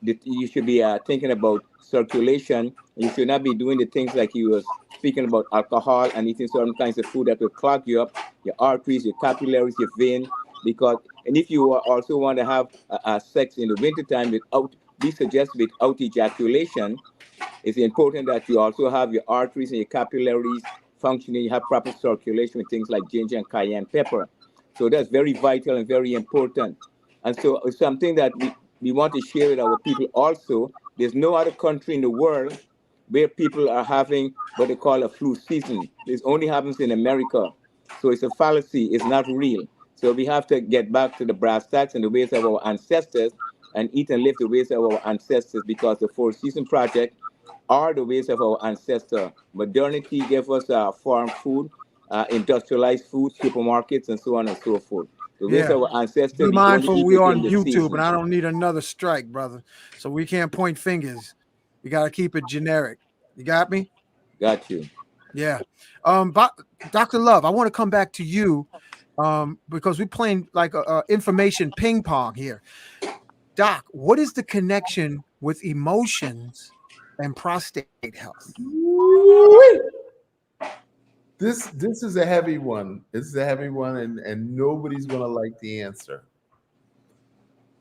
you should be thinking about circulation. You should not be doing the things like he was speaking about, alcohol and eating certain kinds of food that will clog you up, your arteries, your capillaries, your vein. And if you also want to have sex in the wintertime we suggest without ejaculation, it's important that you also have your arteries and your capillaries functioning. You have proper circulation with things like ginger and cayenne pepper. So that's very vital and very important. And so it's something that we want to share with our people also. There's no other country in the world where people are having what they call a flu season. This only happens in America. So it's a fallacy. It's not real. So we have to get back to the brass tacks and the ways of our ancestors and eat and live the ways of our ancestors, because the Four Season Project are the ways of our ancestor. Modernity gave us farm food, industrialized food, supermarkets, and so on and so forth. The ways of our ancestors, Be we only mindful eat we it on in the YouTube, season. and I don't need another strike, brother. So we can't point fingers. We got to keep it generic. You got me? Got you. Yeah. Dr. Love, I want to come back to you because we're playing like information ping pong here. Doc, what is the connection with emotions and prostate health? This is a heavy one. This is a heavy one, and nobody's gonna like the answer.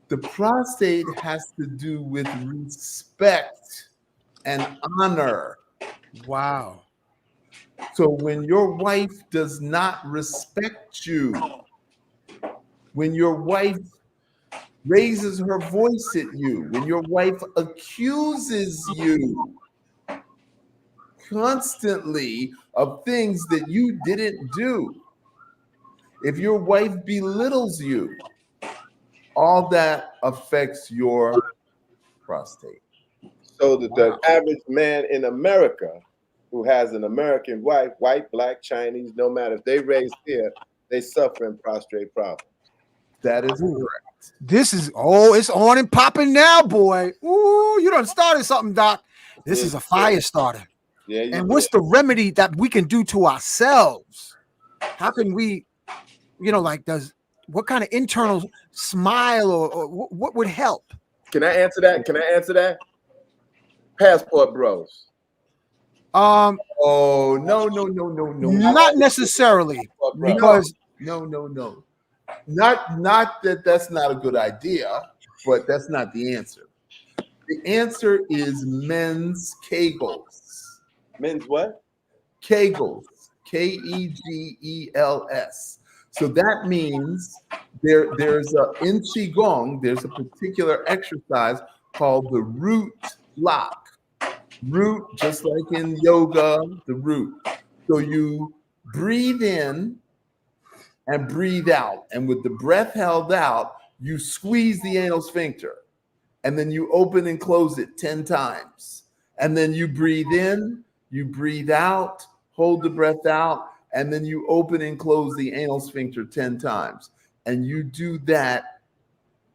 The prostate has to do with respect and honor. Wow. So when your wife does not respect you, when your wife raises her voice at you, when your wife accuses you constantly of things that you didn't do, if your wife belittles you, all that affects your prostate. So that the average man in America who has an American wife, white, black, Chinese, no matter if they raised here, they suffer in prostrate problems. That is Ooh. correct. This is it's on and popping now, boy. Ooh, you done started something, Doc. This Yeah, is a you fire did. starter. Yeah, you And did. what's the remedy that we can do to ourselves? How can we, like, what kind of internal smile or what would help? Can I answer that? Can I answer that? Passport bros. Um, Oh, no, no, no, no, no, Not necessarily, Passport bros. because no. Not that that's not a good idea, but that's not the answer. The answer is men's Kegels. Men's what? Kegels. Kegels. So that means there's in Qigong, there's a particular exercise called the root lock. Root, just like in yoga, the root. So you breathe in and breathe out. And with the breath held out, you squeeze the anal sphincter. And then you open and close it 10 times. And then you breathe in, you breathe out, hold the breath out, and then you open and close the anal sphincter 10 times. And you do that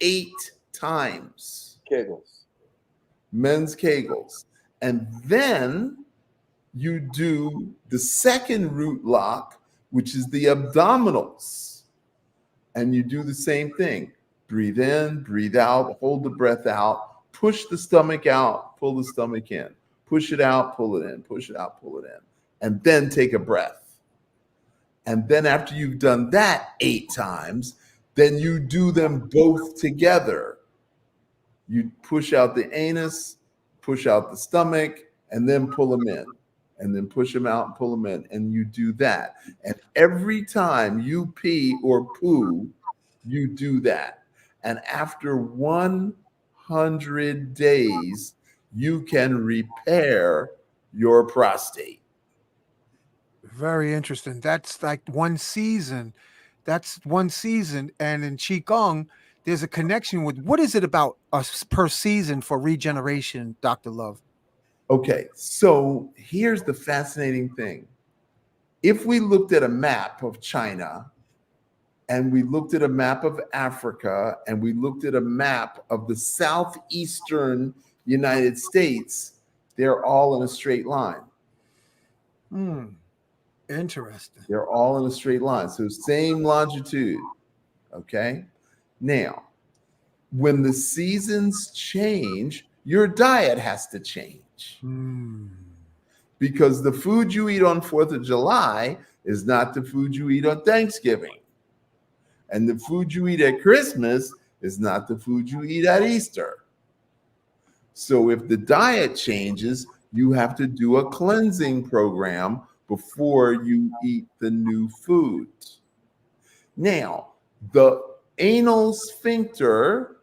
8 times. Kegels. Men's Kegels. And then you do the second root lock, which is the abdominals. And you do the same thing. Breathe in, breathe out, hold the breath out, push the stomach out, pull the stomach in, push it out, pull it in, push it out, pull it in, and then take a breath. And then after you've done that 8 times, then you do them both together. You push out the anus, push out the stomach, and then pull them in. And then push them out and pull them in. And you do that. And every time you pee or poo, you do that. And after 100 days, you can repair your prostate. very interesting. That's like one season. That's one season. And in Qigong, there's a connection with what is it about us per season for regeneration, Dr. Love? Okay, so here's the fascinating thing. If we looked at a map of China, and we looked at a map of Africa, and we looked at a map of the southeastern United States, they're all in a straight line. Interesting. They're all in a straight line. So same longitude. Okay. Now, when the seasons change, your diet has to change. Because the food you eat on 4th of July is not the food you eat on Thanksgiving. And the food you eat at Christmas is not the food you eat at Easter. So if the diet changes, you have to do a cleansing program before you eat the new food. Now, the anal sphincter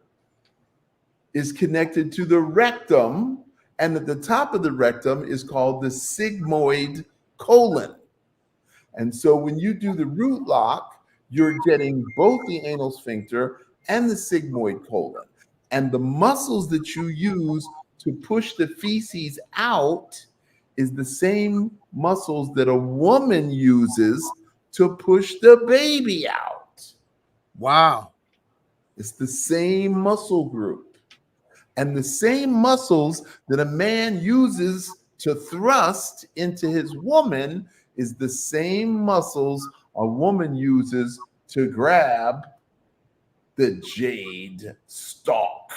is connected to the rectum, and at the top of the rectum is called the sigmoid colon. And so when you do the root lock, you're getting both the anal sphincter and the sigmoid colon. And the muscles that you use to push the feces out is the same muscles that a woman uses to push the baby out. Wow. It's the same muscle group. And the same muscles that a man uses to thrust into his woman is the same muscles a woman uses to grab the jade stalk.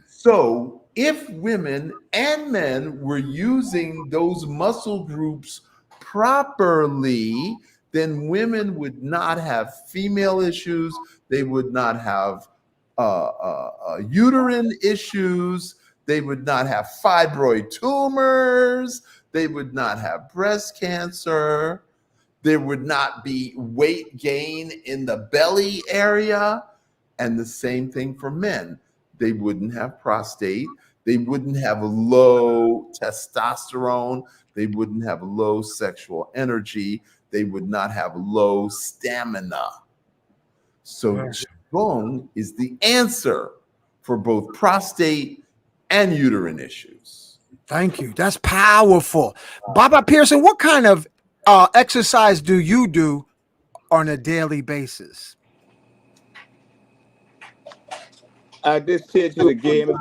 So if women and men were using those muscle groups properly, then women would not have female issues. They would not have uterine issues. They would not have fibroid tumors. They would not have breast cancer. There would not be weight gain in the belly area. And the same thing for men. They wouldn't have prostate. They wouldn't have low testosterone. They wouldn't have low sexual energy. They would not have low stamina. So Qigong is the answer for both prostate and uterine issues. Thank you. That's powerful. Baba Pearson, what kind of exercise do you do on a daily basis? At this stage of the game,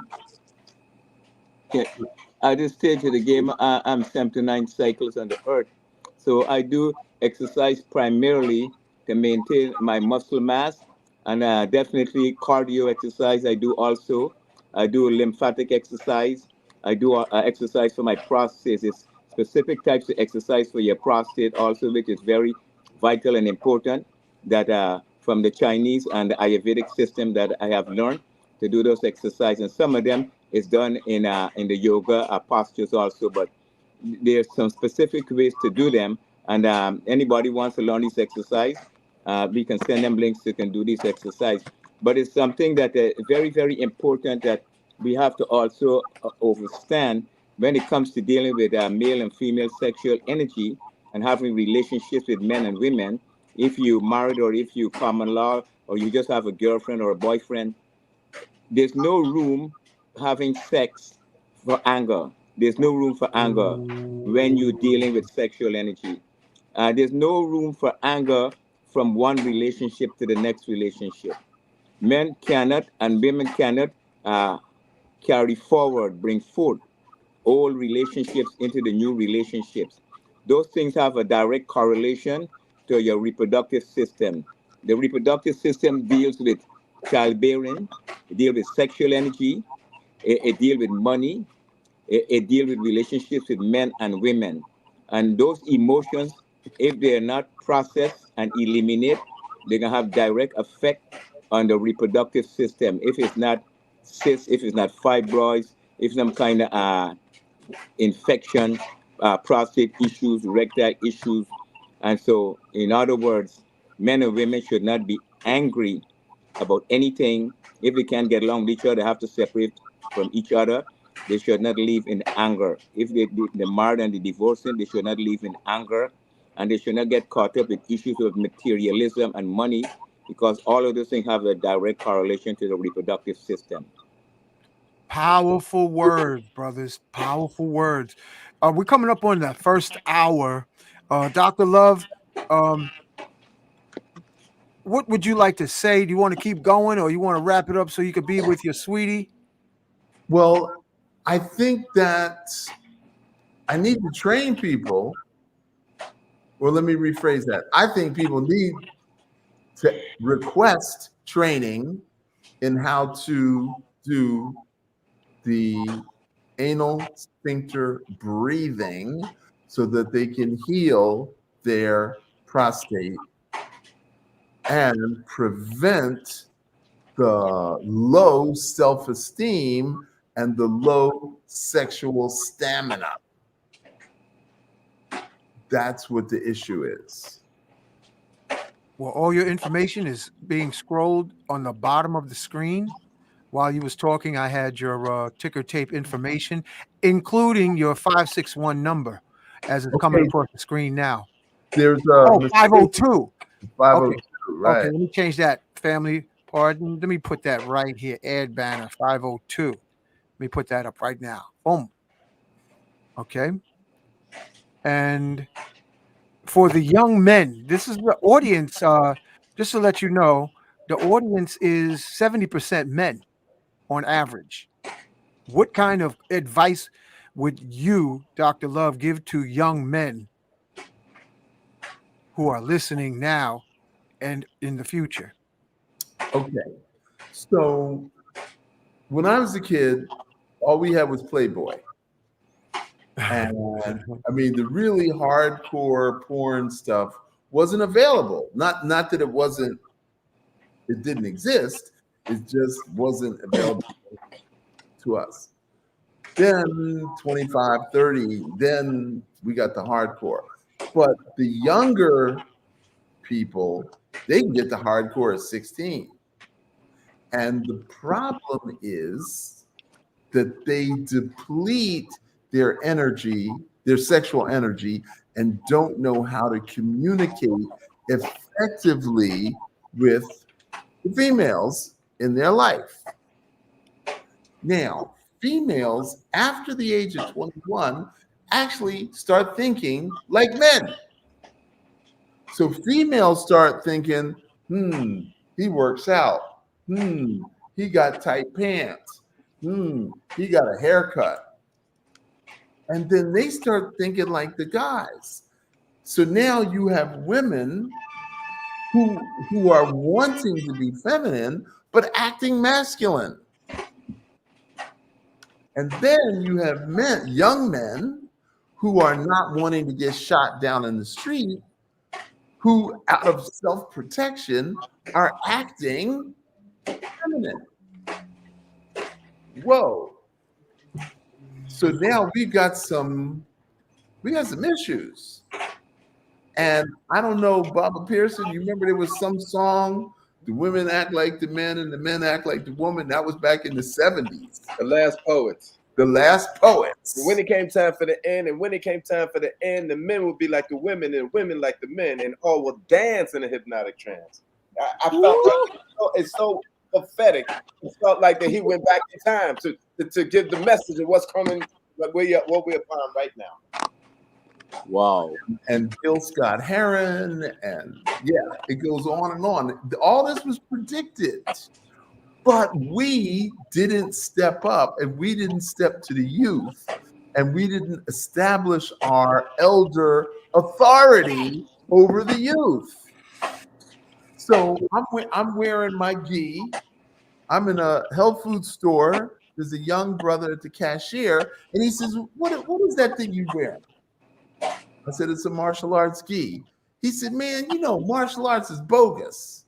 I'm 79 cycles on the earth. So I do exercise primarily to maintain my muscle mass, and definitely cardio exercise I do also. I do lymphatic exercise. I do exercise for my prostate. It's specific types of exercise for your prostate also, which is very vital and important, that from the Chinese and the Ayurvedic system that I have learned to do those exercises. And some of them is done in the yoga postures also, but there's some specific ways to do them. And anybody wants to learn this exercise, we can send them links so you can do this exercise. But it's something that very, very important that we have to also understand when it comes to dealing with male and female sexual energy and having relationships with men and women. If you married or if you common law or you just have a girlfriend or a boyfriend, there's no room having sex for anger. There's no room for anger when you're dealing with sexual energy. There's no room for anger from one relationship to the next relationship. Men cannot and women cannot carry forward, bring forth old relationships into the new relationships. Those things have a direct correlation to your reproductive system. The reproductive system deals with childbearing, it deals with sexual energy, it deals with money, it deals with relationships with men and women. And those emotions, if they're not processed and eliminated, they're gonna have direct effect on the reproductive system. If it's not cysts, if it's not fibroids, if some kind of infection, prostate issues, rectal issues. And so, in other words, men and women should not be angry about anything. If they can't get along with each other, they have to separate from each other. They should not live in anger. If they're married and they're divorcing, they should not live in anger. And they should not get caught up with issues of materialism and money, because all of those things have a direct correlation to the reproductive system. Powerful words, brothers. Powerful words. We're coming up on the first hour. Dr. Love, what would you like to say? Do you want to keep going or you want to wrap it up so you could be with your sweetie? Well, I think that I need to train people. Well, let me rephrase that. I think people need to request training in how to do the anal sphincter breathing so that they can heal their prostate and prevent the low self-esteem and the low sexual stamina. That's what the issue is. Well, all your information is being scrolled on the bottom of the screen. While you was talking, I had your ticker tape information, including your 561 number as it's coming across the screen now. There's 502. 502, Okay. right. Okay, let me change that, family. Pardon. Let me put that right here. Ad banner 502. Let me put that up right now. Boom. Okay. And for the young men, this is the audience. Just to let you know, the audience is 70% men on average. What kind of advice would you, Dr. Love, give to young men who are listening now and in the future? Okay. So when I was a kid, all we had was Playboy. And I mean, the really hardcore porn stuff wasn't available. Not that it didn't exist. It just wasn't available to us. Then 25, 30, then we got the hardcore. But the younger people, they can get to hardcore at 16. And the problem is that they deplete their energy, their sexual energy, and don't know how to communicate effectively with the females in their life. Now, females after the age of 21 actually start thinking like men. So females start thinking, he works out. He got tight pants. He got a haircut. And then they start thinking like the guys. So now you have women who are wanting to be feminine, but acting masculine. And then you have men, young men, who are not wanting to get shot down in the street, who out of self-protection are acting feminine. Whoa. So now we got some issues. And I don't know, Baba Pearson, you remember there was some song, the women act like the men and the men act like the woman. That was back in the 70s. The Last Poets. The Last Poets. When it came time for the end, and when it came time for the end, the men would be like the women and women like the men, and all will dance in a hypnotic trance. I felt like it's so pathetic. It felt like that he went back in time to give the message of what's coming, what we're upon right now. Wow. And Bill Scott Heron, and yeah, it goes on and on. All this was predicted, but we didn't step up, and we didn't step to the youth, and we didn't establish our elder authority over the youth. So I'm wearing my gi. I'm in a health food store. There's a young brother at the cashier, and he says, what is that thing you wearing? I said, it's a martial arts gi. He said, man, you know, martial arts is bogus.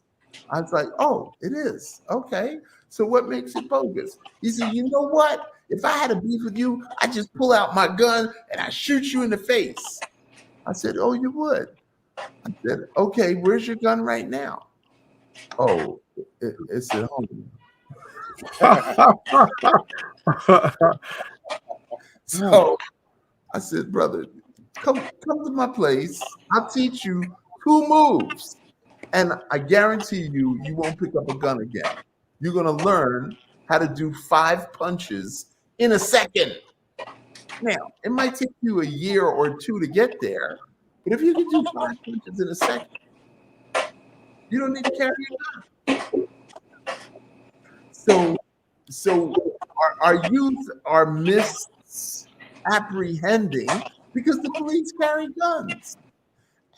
I was like, oh, it is. Okay. So what makes it bogus? He said, you know what? If I had a beef with you, I just pull out my gun and I shoot you in the face. I said, oh, you would? I said, okay, where's your gun right now? Oh, it's at home. So I said, brother, come to my place. I'll teach you 2 moves. And I guarantee you won't pick up a gun again. You're going to learn how to do 5 punches in a second. Now, it might take you a year or 2 to get there, but if you can do 5 punches in a second, you don't need to carry a gun. So our youth are misapprehending because the police carry guns.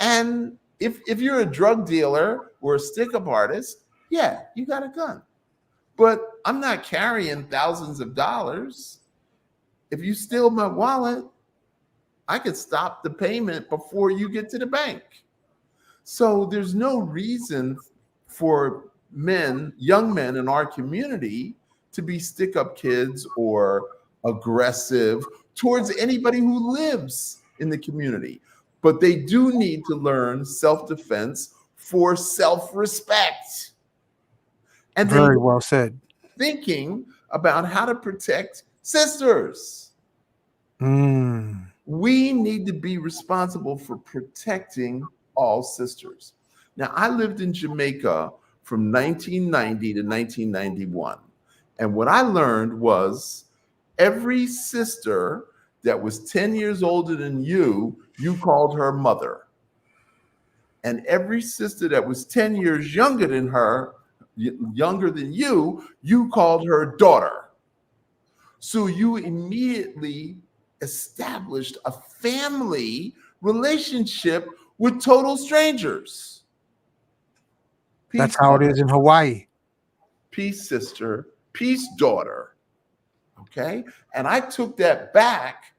And if you're a drug dealer or a stick-up artist, yeah, you got a gun. But I'm not carrying thousands of dollars. If you steal my wallet, I could stop the payment before you get to the bank. So there's no reason for young men in our community to be stick-up kids or aggressive towards anybody who lives in the community. But they do need to learn self-defense for self-respect. And Very well said. Thinking about how to protect sisters. We need to be responsible for protecting all sisters. Now, I lived in Jamaica from 1990 to 1991. And what I learned was every sister that was 10 years older than you called her mother. And every sister that was 10 years younger than you called her daughter. So you immediately established a family relationship with total strangers. That's how it is in Hawaii. Peace, sister. Peace, daughter. Okay? And I took that back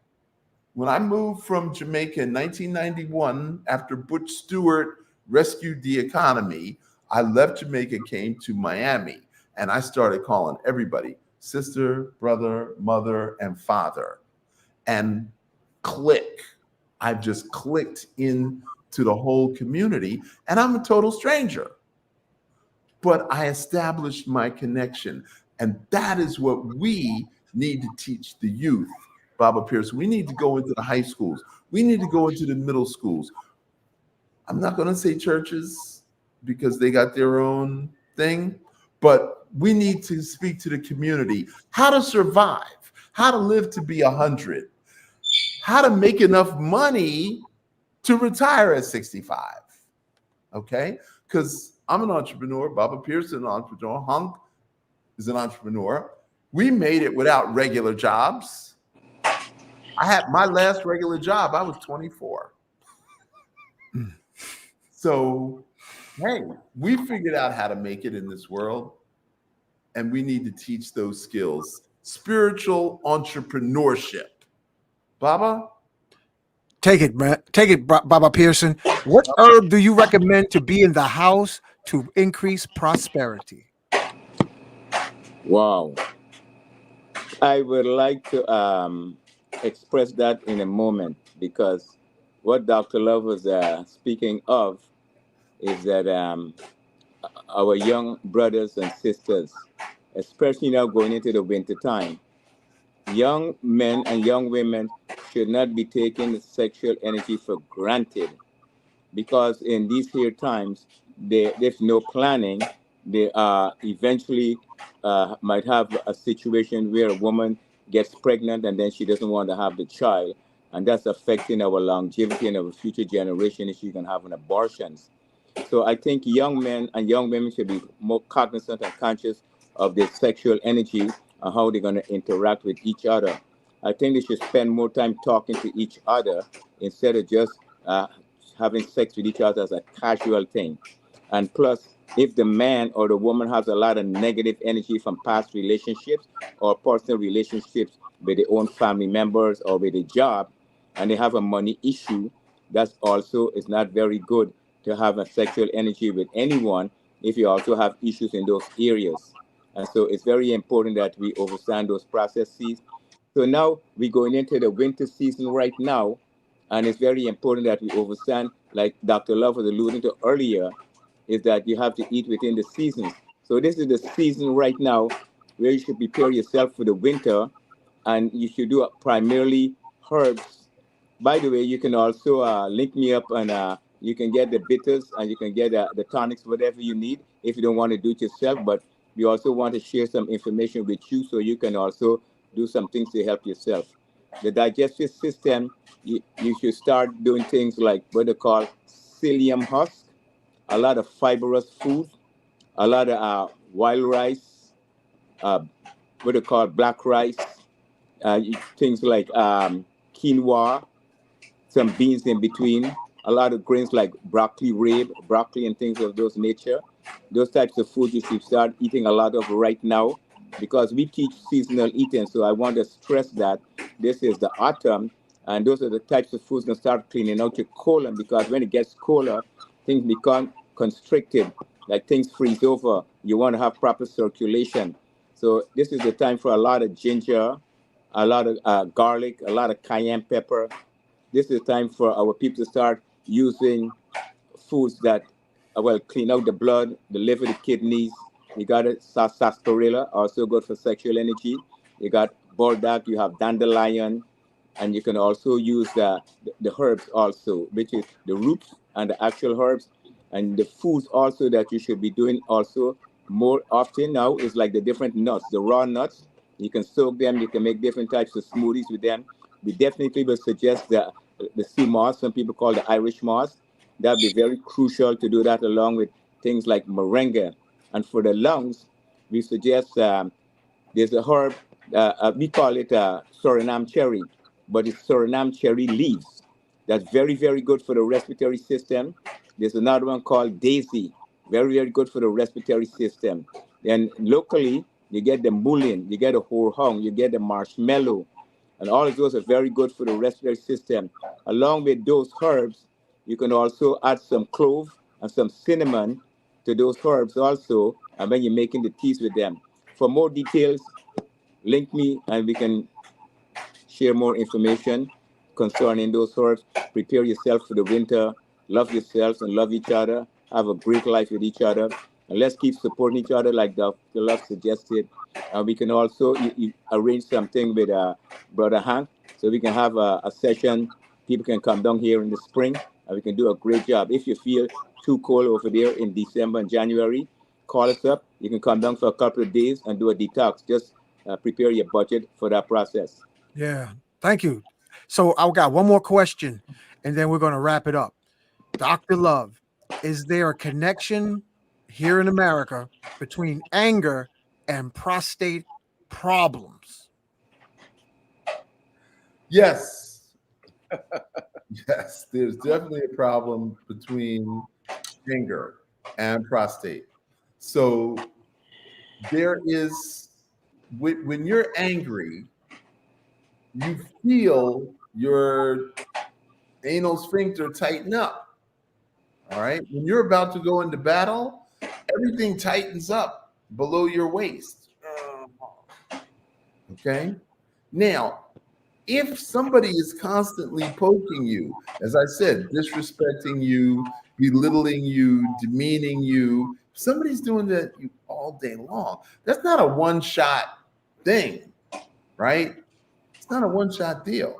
when I moved from Jamaica in 1991 after Butch Stewart rescued the economy. I left Jamaica, came to Miami, and I started calling everybody sister, brother, mother, and father, and click. I've just clicked into the whole community, and I'm a total stranger. But I established my connection. And that is what we need to teach the youth, Baba Pierce. We need to go into the high schools. We need to go into the middle schools. I'm not going to say churches because they got their own thing, but we need to speak to the community how to survive, how to live to be 100, how to make enough money to retire at 65. Okay? Because I'm an entrepreneur. Baba Pierce is an entrepreneur. Hunk is an entrepreneur. We made it without regular jobs. I had my last regular job, I was 24. So, hey, we figured out how to make it in this world, and we need to teach those skills. Spiritual entrepreneurship. Baba? Take it, man. Take it, Baba Pearson. What herb do you recommend to be in the house to increase prosperity? Wow. I would like to express that in a moment, because what Dr. Love was speaking of is that our young brothers and sisters, especially now going into the winter time, young men and young women should not be taking sexual energy for granted, because in these here times, there's no planning. They eventually might have a situation where a woman gets pregnant and then she doesn't want to have the child, and that's affecting our longevity and our future generation if she can have an abortion. So I think young men and young women should be more cognizant and conscious of their sexual energy and how they're going to interact with each other. I think they should spend more time talking to each other instead of just having sex with each other as a casual thing. And plus, if the man or the woman has a lot of negative energy from past relationships or personal relationships with their own family members or with a job, and they have a money issue, that's also is not very good to have a sexual energy with anyone if you also have issues in those areas. And so it's very important that we understand those processes. So now we're going into the winter season right now, and it's very important that we understand, like Dr. Love was alluding to earlier, is that you have to eat within the seasons. So this is the season right now where you should prepare yourself for the winter, and you should do primarily herbs. By the way, you can also link me up, and you can get the bitters and you can get the tonics, whatever you need, if you don't want to do it yourself. But we also want to share some information with you so you can also do some things to help yourself. The digestive system, you should start doing things like what they call psyllium husk, a lot of fibrous food, a lot of wild rice, what they call black rice, things like quinoa, some beans in between, a lot of grains like broccoli, rabe, broccoli, and things of those nature. Those types of food you should start eating a lot of right now, because we teach seasonal eating. So I want to stress that this is the autumn, and those are the types of foods that start cleaning out your colon, because when it gets colder, things become constricted, like things freeze over. You want to have proper circulation. So this is the time for a lot of ginger, a lot of garlic, a lot of cayenne pepper. This is the time for our people to start using foods that clean out the blood, the liver, the kidneys. You got sarsaparilla, also good for sexual energy. You got burdock, you have dandelion, and you can also use the herbs also, which is the roots and the actual herbs. And the foods also that you should be doing also more often now is like the different nuts, the raw nuts. You can soak them, you can make different types of smoothies with them. We definitely will suggest the sea moss, some people call the Irish moss. That would be very crucial to do that along with things like moringa. And for the lungs, we suggest there's a herb, we call it Suriname cherry, but it's Suriname cherry leaves. That's very, very good for the respiratory system. There's another one called daisy, very, very good for the respiratory system. Then locally, you get the mullein, you get the horhong, you get the marshmallow, and all of those are very good for the respiratory system. Along with those herbs, you can also add some clove and some cinnamon to those herbs also, and when you're making the teas with them. For more details, link me and we can share more information concerning those sorts. Prepare yourself for the winter. Love yourselves and love each other. Have a great life with each other. And let's keep supporting each other like Dr. Love suggested. We can also arrange something with Brother Hank so we can have a session. People can come down here in the spring and we can do a great job. If you feel too cold over there in December and January, call us up. You can come down for a couple of days and do a detox. Just prepare your budget for that process. Yeah. Thank you. So I got one more question and then we're going to wrap it up. Dr. Love, is there a connection here in America between anger and prostate problems? Yes. Yes, there's definitely a problem between anger and prostate. So there is, when you're angry, you feel your anal sphincter tighten up. All right. When you're about to go into battle, everything tightens up below your waist. Okay. Now, if somebody is constantly poking you, as I said, disrespecting you, belittling you, demeaning you, if somebody's doing that all day long, that's not a one-shot thing, right? It's not a one-shot deal.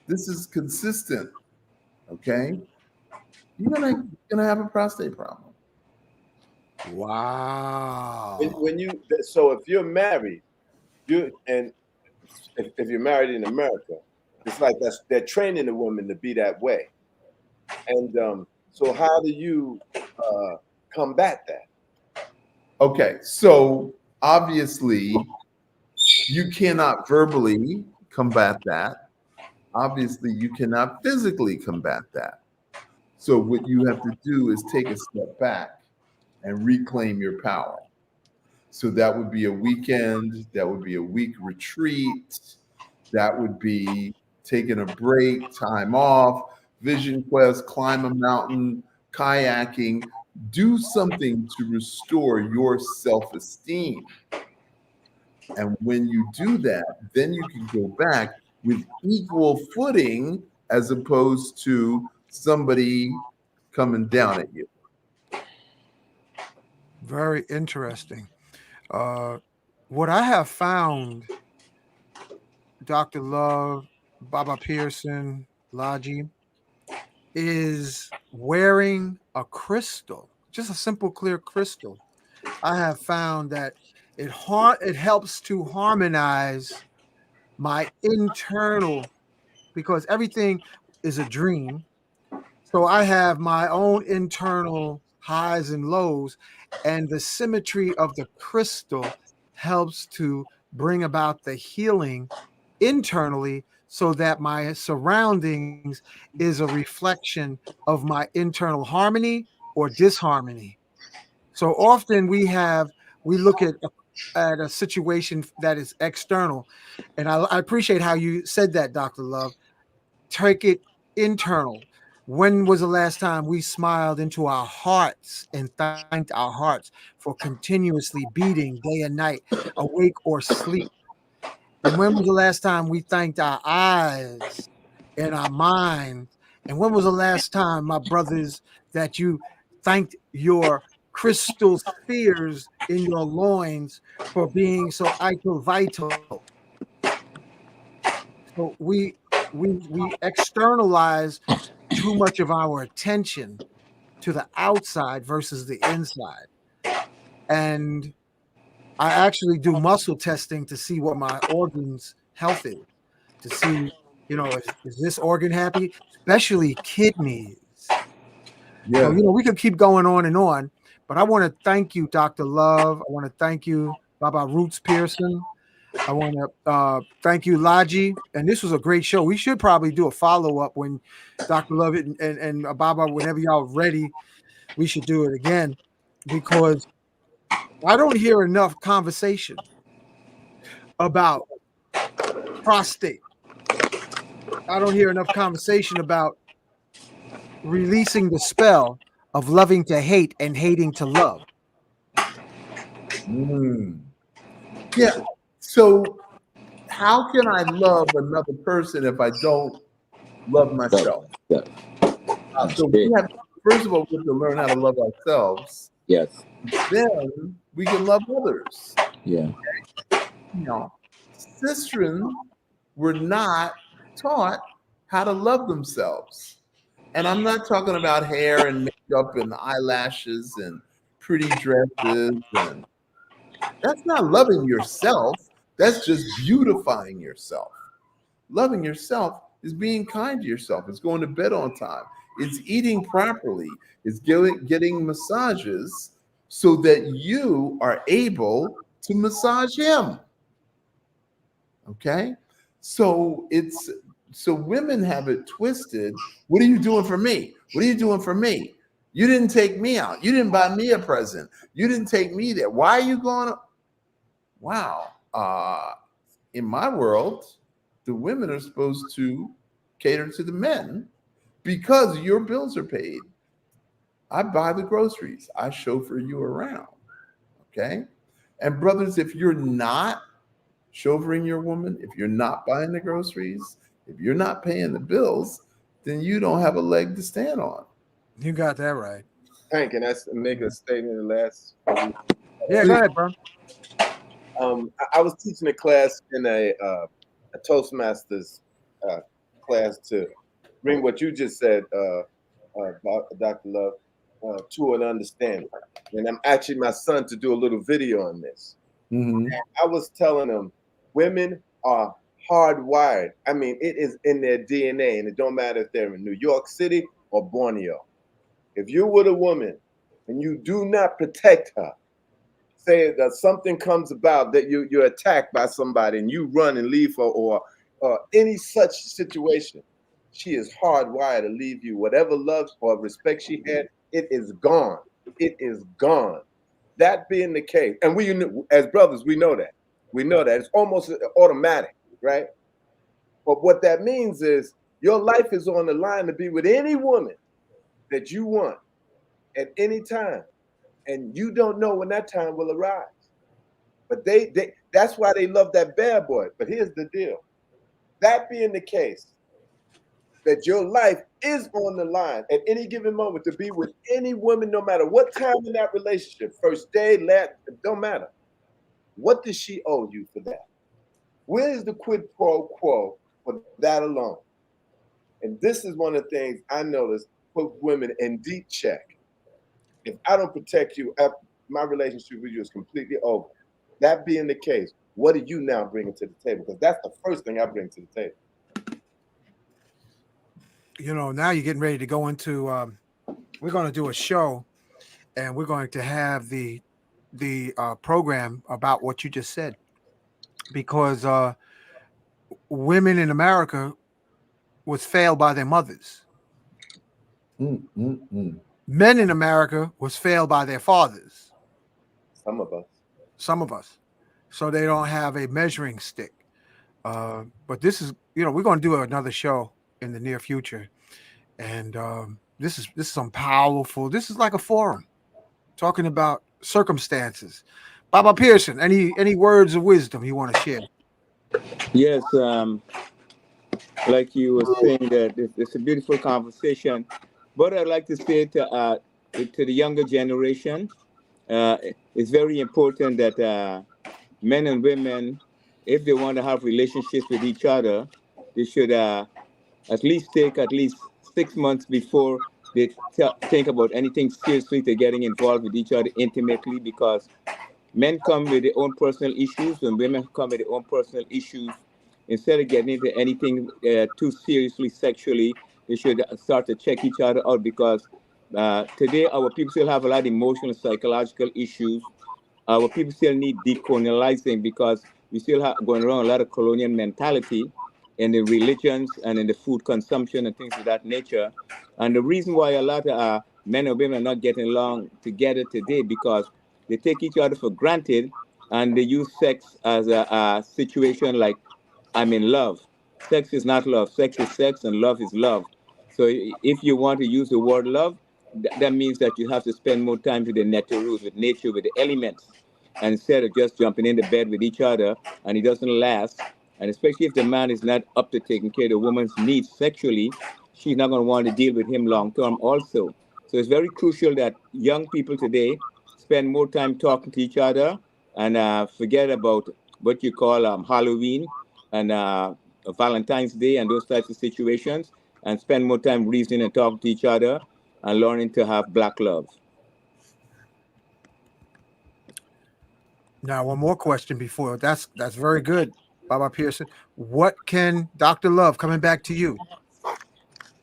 This is consistent. Okay. You're gonna have a prostate problem. Wow. So if you're married, if you're married in America, it's like they're training the woman to be that way. And so how do you combat that? Okay, so obviously you cannot verbally combat that. Obviously, you cannot physically combat that. So what you have to do is take a step back and reclaim your power. So that would be a weekend, that would be a week retreat, that would be taking a break, time off, vision quest, climb a mountain, kayaking, do something to restore your self-esteem. And when you do that, then you can go back with equal footing as opposed to somebody coming down at you. Very interesting. What I have found, Dr. Love, Baba Pearson, Laji, is wearing a crystal, just a simple clear crystal. I have found that it helps to harmonize my internal, because everything is a dream. So I have my own internal highs and lows, and the symmetry of the crystal helps to bring about the healing internally so that my surroundings is a reflection of my internal harmony or disharmony. So often we look at a situation that is external, and I appreciate how you said that, Dr. Love. Take it internal. When was the last time we smiled into our hearts and thanked our hearts for continuously beating day and night, awake or sleep? And when was the last time we thanked our eyes and our minds? And when was the last time, my brothers, that you thanked your crystal spheres in your loins for being so vital? So we externalize too much of our attention to the outside versus the inside. And I actually do muscle testing to see what my organs health is, to see, is this organ happy, especially kidneys. Yeah. So, we could keep going on, but I want to thank you, Dr. Love. I want to thank you, Baba Roots Pearson. I want to thank you, Laji. And this was a great show. We should probably do a follow-up when Dr. Love and Baba, whenever y'all ready, we should do it again, because I don't hear enough conversation about prostate. I don't hear enough conversation about releasing the spell of loving to hate and hating to love. Yeah. So how can I love another person if I don't love myself? That's So great. we have, first of all, we have to learn how to love ourselves. Yes. Then we can love others. Yeah. You know, sistren were not taught how to love themselves. And I'm not talking about hair and makeup and eyelashes and pretty dresses. And that's not loving yourself. That's just beautifying yourself. Loving yourself is being kind to yourself. It's going to bed on time. It's eating properly. It's getting massages so that you are able to massage him. Okay? So women have it twisted. What are you doing for me? What are you doing for me? You didn't take me out. You didn't buy me a present. You didn't take me there. Why are you going? Wow. In my world, the women are supposed to cater to the men because your bills are paid. I buy the groceries. I chauffeur you around. Okay? And brothers, if you're not chauffeuring your woman, if you're not buying the groceries, if you're not paying the bills, then you don't have a leg to stand on. You got that right. Hank, can I make a statement in the last? Yeah, go ahead, bro. I was teaching a class in a Toastmasters class to bring what you just said, Dr. Love, to an understanding. And I'm actually my son to do a little video on this. Mm-hmm. And I was telling them women are hardwired. I mean, it is in their DNA, and it don't matter if they're in New York City or Borneo. If you're with a woman and you do not protect her, say that something comes about that you're attacked by somebody and you run and leave her or any such situation, she is hardwired to leave you. Whatever love or respect she had, it is gone. It is gone. That being the case, and we as brothers, we know that. We know that. It's almost automatic, right? But what that means is your life is on the line to be with any woman that you want at any time. And you don't know when that time will arise. But they that's why they love that bad boy. But here's the deal. That being the case, that your life is on the line at any given moment to be with any woman, no matter what time in that relationship, first day, last, it don't matter. What does she owe you for that? Where is the quid pro quo for that alone? And this is one of the things I noticed put women in deep check. If I don't protect you, my relationship with you is completely over. That being the case, what are you now bringing to the table? Because that's the first thing I bring to the table. You know, now you're getting ready to go into. We're going to do a show, and we're going to have the program about what you just said, because women in America was failed by their mothers. Men in America was failed by their fathers. Some of us. So they don't have a measuring stick. But this is, you know, we're going to do another show in the near future, and this is some powerful. This is like a forum talking about circumstances. Baba Pearson, any words of wisdom you want to share? Yes, like you were saying, that it's a beautiful conversation. But I'd like to say to the younger generation, it's very important that men and women, if they want to have relationships with each other, they should at least take 6 months before they think about anything seriously to getting involved with each other intimately, because men come with their own personal issues and women come with their own personal issues. Instead of getting into anything too seriously sexually, they should start to check each other out, because today our people still have a lot of emotional and psychological issues. Our people still need decolonializing, because we still have going around a lot of colonial mentality in the religions and in the food consumption and things of that nature. And the reason why a lot of men and women are not getting along together today, because they take each other for granted and they use sex as a situation like, I'm in love. Sex is not love. Sex is sex and love is love. So if you want to use the word love, that means that you have to spend more time with the naturals, with nature, with the elements, and instead of just jumping in the bed with each other and it doesn't last, And especially if the man is not up to taking care of the woman's needs sexually, she's not going to want to deal with him long term also. So it's very crucial that young people today spend more time talking to each other and forget about what you call Halloween and Valentine's Day and those types of situations, and spend more time reasoning and talking to each other and learning to have black love. Now, one more question before that's very good, Baba Pearson. What can Dr. Love, coming back to you,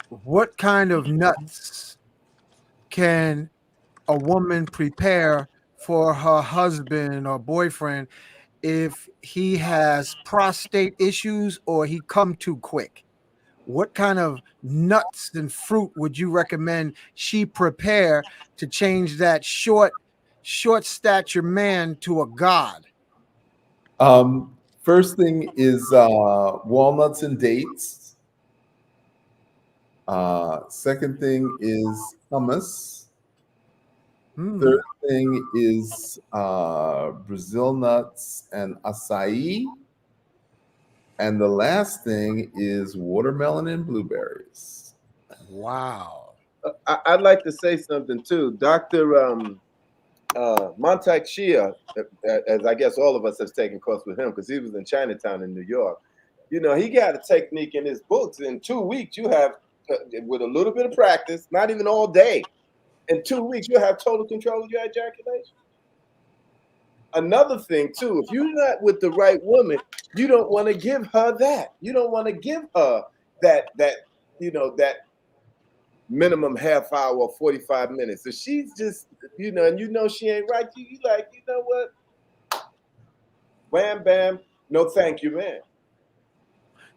what kind of nuts can a woman prepare for her husband or boyfriend if he has prostate issues or he come too quick? What kind of nuts and fruit would you recommend she prepare to change that short stature man to a god? First thing is walnuts and dates. Second thing is hummus. Third thing is Brazil nuts and acai. And the last thing is watermelon and blueberries. Wow. I'd like to say something too. Dr. Montague Chia, as I guess all of us have taken course with him because he was in Chinatown in New York. You know, he got a technique in his books. In 2 weeks, you have, with a little bit of practice, not even all day, in 2 weeks, you'll have total control of your ejaculation. Another thing too, if you're not with the right woman, you don't want to give her that. You don't want to give her that that minimum half hour or 45 minutes. So she's just, and she ain't right. You like, you know what? Wham bam, no thank you, man.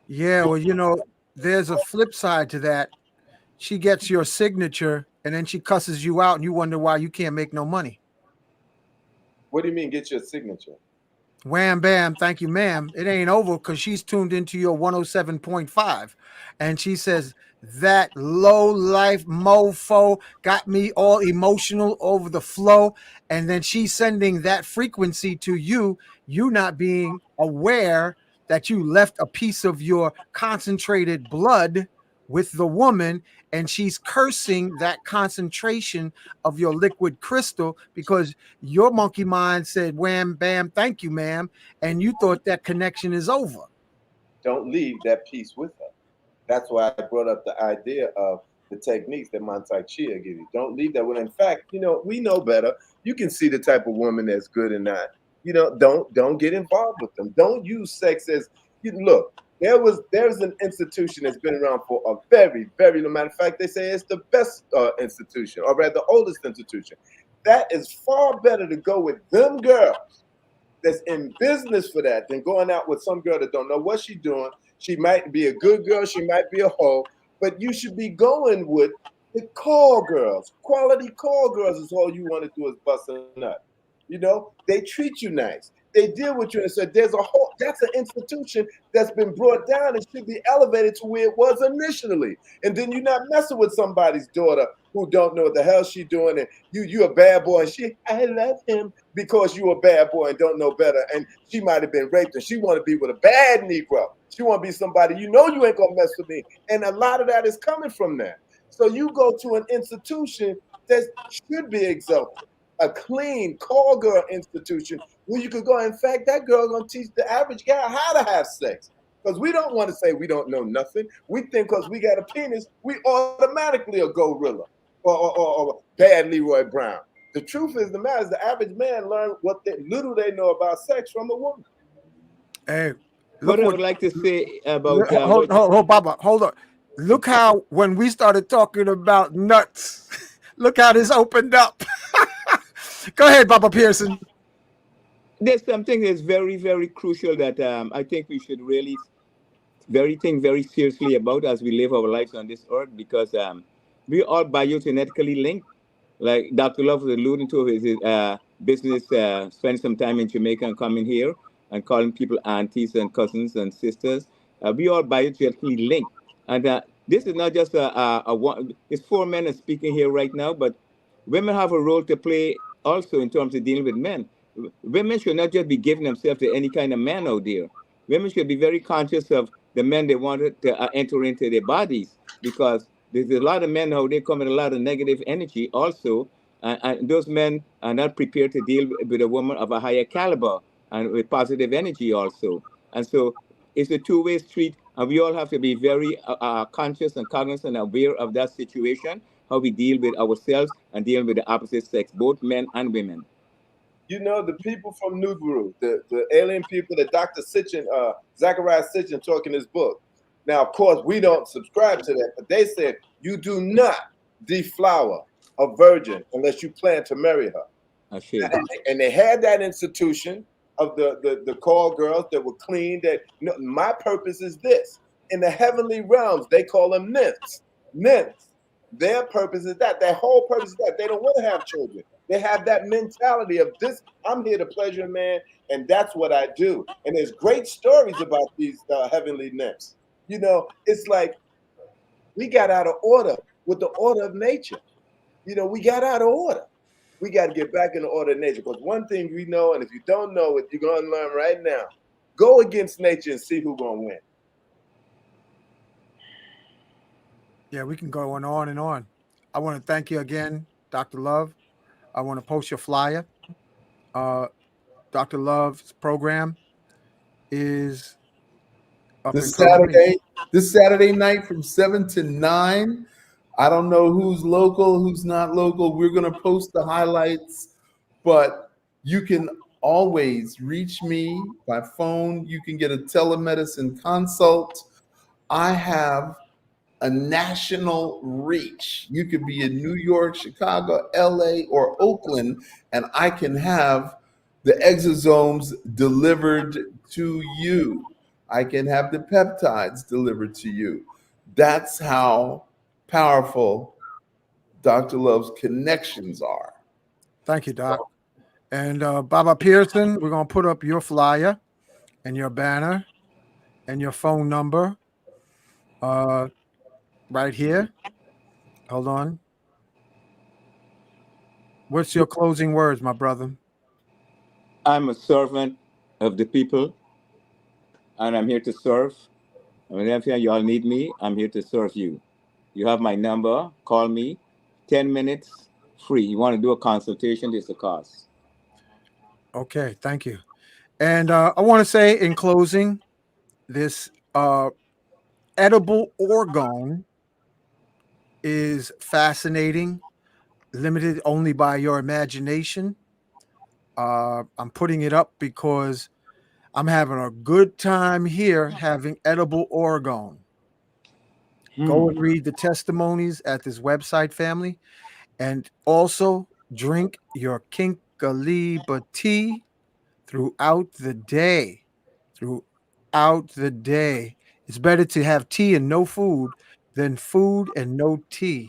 Yeah, well, there's a flip side to that. She gets your signature and then she cusses you out and you wonder why you can't make no money. What do you mean get your signature? Wham bam, thank you, ma'am. It ain't over because she's tuned into your 107.5. And she says, that low life mofo got me all emotional over the flow. And then she's sending that frequency to you, you not being aware that you left a piece of your concentrated blood with the woman, and she's cursing that concentration of your liquid crystal because your monkey mind said wham bam thank you ma'am, and you thought that connection is over. Don't leave that piece with her. That's why I brought up the idea of the techniques that Montague Chia gives you. Don't leave that one. In fact, we know better. You can see the type of woman that's good and not. Don't get involved with them. Don't use sex as look. There's an institution that's been around for a very, very, no matter of fact, they say it's the best institution, or rather the oldest institution. That is far better to go with them girls that's in business for that than going out with some girl that don't know what she's doing. She might be a good girl, she might be a hoe, but you should be going with the call girls. Quality call girls is all you want to do is bust a nut. They treat you nice. They deal with you and said that's an institution that's been brought down and should be elevated to where it was initially. And then you're not messing with somebody's daughter who don't know what the hell she's doing, and you a bad boy, and I love him because you a bad boy and don't know better, and she might have been raped and she want to be with a bad Negro. She want to be somebody you ain't gonna mess with me. And a lot of that is coming from that. So you go to an institution that should be exalted. A clean call girl institution where you could go. In fact, that girl gonna teach the average guy how to have sex. Because we don't want to say we don't know nothing. We think because we got a penis, we automatically a gorilla or bad Leroy Brown. The truth is, the matter is, the average man learn what little they know about sex from a woman. Hey, What I would like to say about hold, Baba, hold on. Look how when we started talking about nuts, look how this opened up. Go ahead, Baba Pearson. There's something that's very, very crucial that I think we should really think very seriously about as we live our lives on this earth, because we are biogenetically linked. Like Dr. Love was alluding to his business, spend some time in Jamaica and coming here and calling people aunties and cousins and sisters. We are biogenetically linked. And this is not just a one, it's 4 men speaking here right now, but women have a role to play also in terms of dealing with men. Women should not just be giving themselves to any kind of man out there. women should be very conscious of the men they wanted to enter into their bodies, because there's a lot of men how they come with a lot of negative energy also, and those men are not prepared to deal with a woman of a higher caliber and with positive energy also. And so it's a two-way street, and we all have to be very conscious and cognizant and aware of that situation, how we deal with ourselves and deal with the opposite sex, both men and women. You know, the people from New Guru, the alien people that Dr. Sitchin, Zachariah Sitchin talk in his book. Now, of course, we don't subscribe to that, but they said you do not deflower a virgin unless you plan to marry her. And they had that institution of the call girls that were clean. That my purpose is this. In the heavenly realms, they call them nymphs. Nymphs. Their purpose is that. Their whole purpose is that. They don't want to have children. They have that mentality of this. I'm here to pleasure man, and that's what I do. And there's great stories about these heavenly nymphs. You know, it's like we got out of order with the order of nature. You know, we got out of order. We got to get back in the order of nature. Because one thing we know, and if you don't know it, you're going to learn right now. Go against nature and see who's going to win. Yeah, we can go on and on. I want to thank you again, Dr. Love. I want to post your flyer. Dr. Love's program is up This and coming. Saturday night from 7 to 9. I don't know who's local, who's not local. We're going to post the highlights, but you can always reach me by phone. You can get a telemedicine consult. I have a national reach. You could be in New York, Chicago, LA, or Oakland, and I can have the exosomes delivered to you. I can have the peptides delivered to you. That's how powerful Dr. Love's connections are. Thank you, Doc. And Baba Pearson, we're going to put up your flyer and your banner and your phone number right here. Hold on. What's your closing words, my brother? I'm a servant of the people, and I'm here to serve. And whenever you all need me, I'm here to serve you. You have my number. Call me. 10 minutes, free. You want to do a consultation, there's a cost. Okay, thank you. And I want to say in closing, this edible orgone is fascinating, limited only by your imagination. I'm putting it up because I'm having a good time here having edible orgone. Go and read the testimonies at this website, family, and also drink your Kinkaliba tea throughout the day. Throughout the day. It's better to have tea and no food than food and no tea.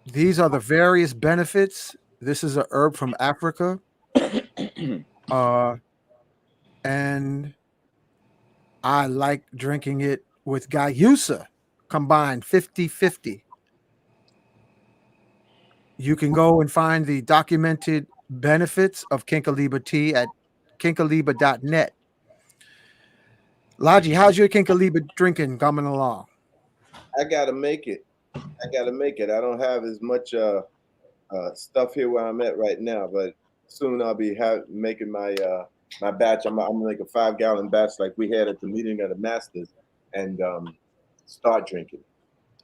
These are the various benefits. This is a herb from Africa. And I like drinking it with Gayusa combined 50-50. You can go and find the documented benefits of Kinkaliba tea at kinkaliba.net. Laji, how's your Kinkaliba drinking coming along? I got to make it. I don't have as much stuff here where I'm at right now, but soon I'll be making my my batch. I'm gonna make a 5-gallon batch like we had at the meeting of the masters, and start drinking.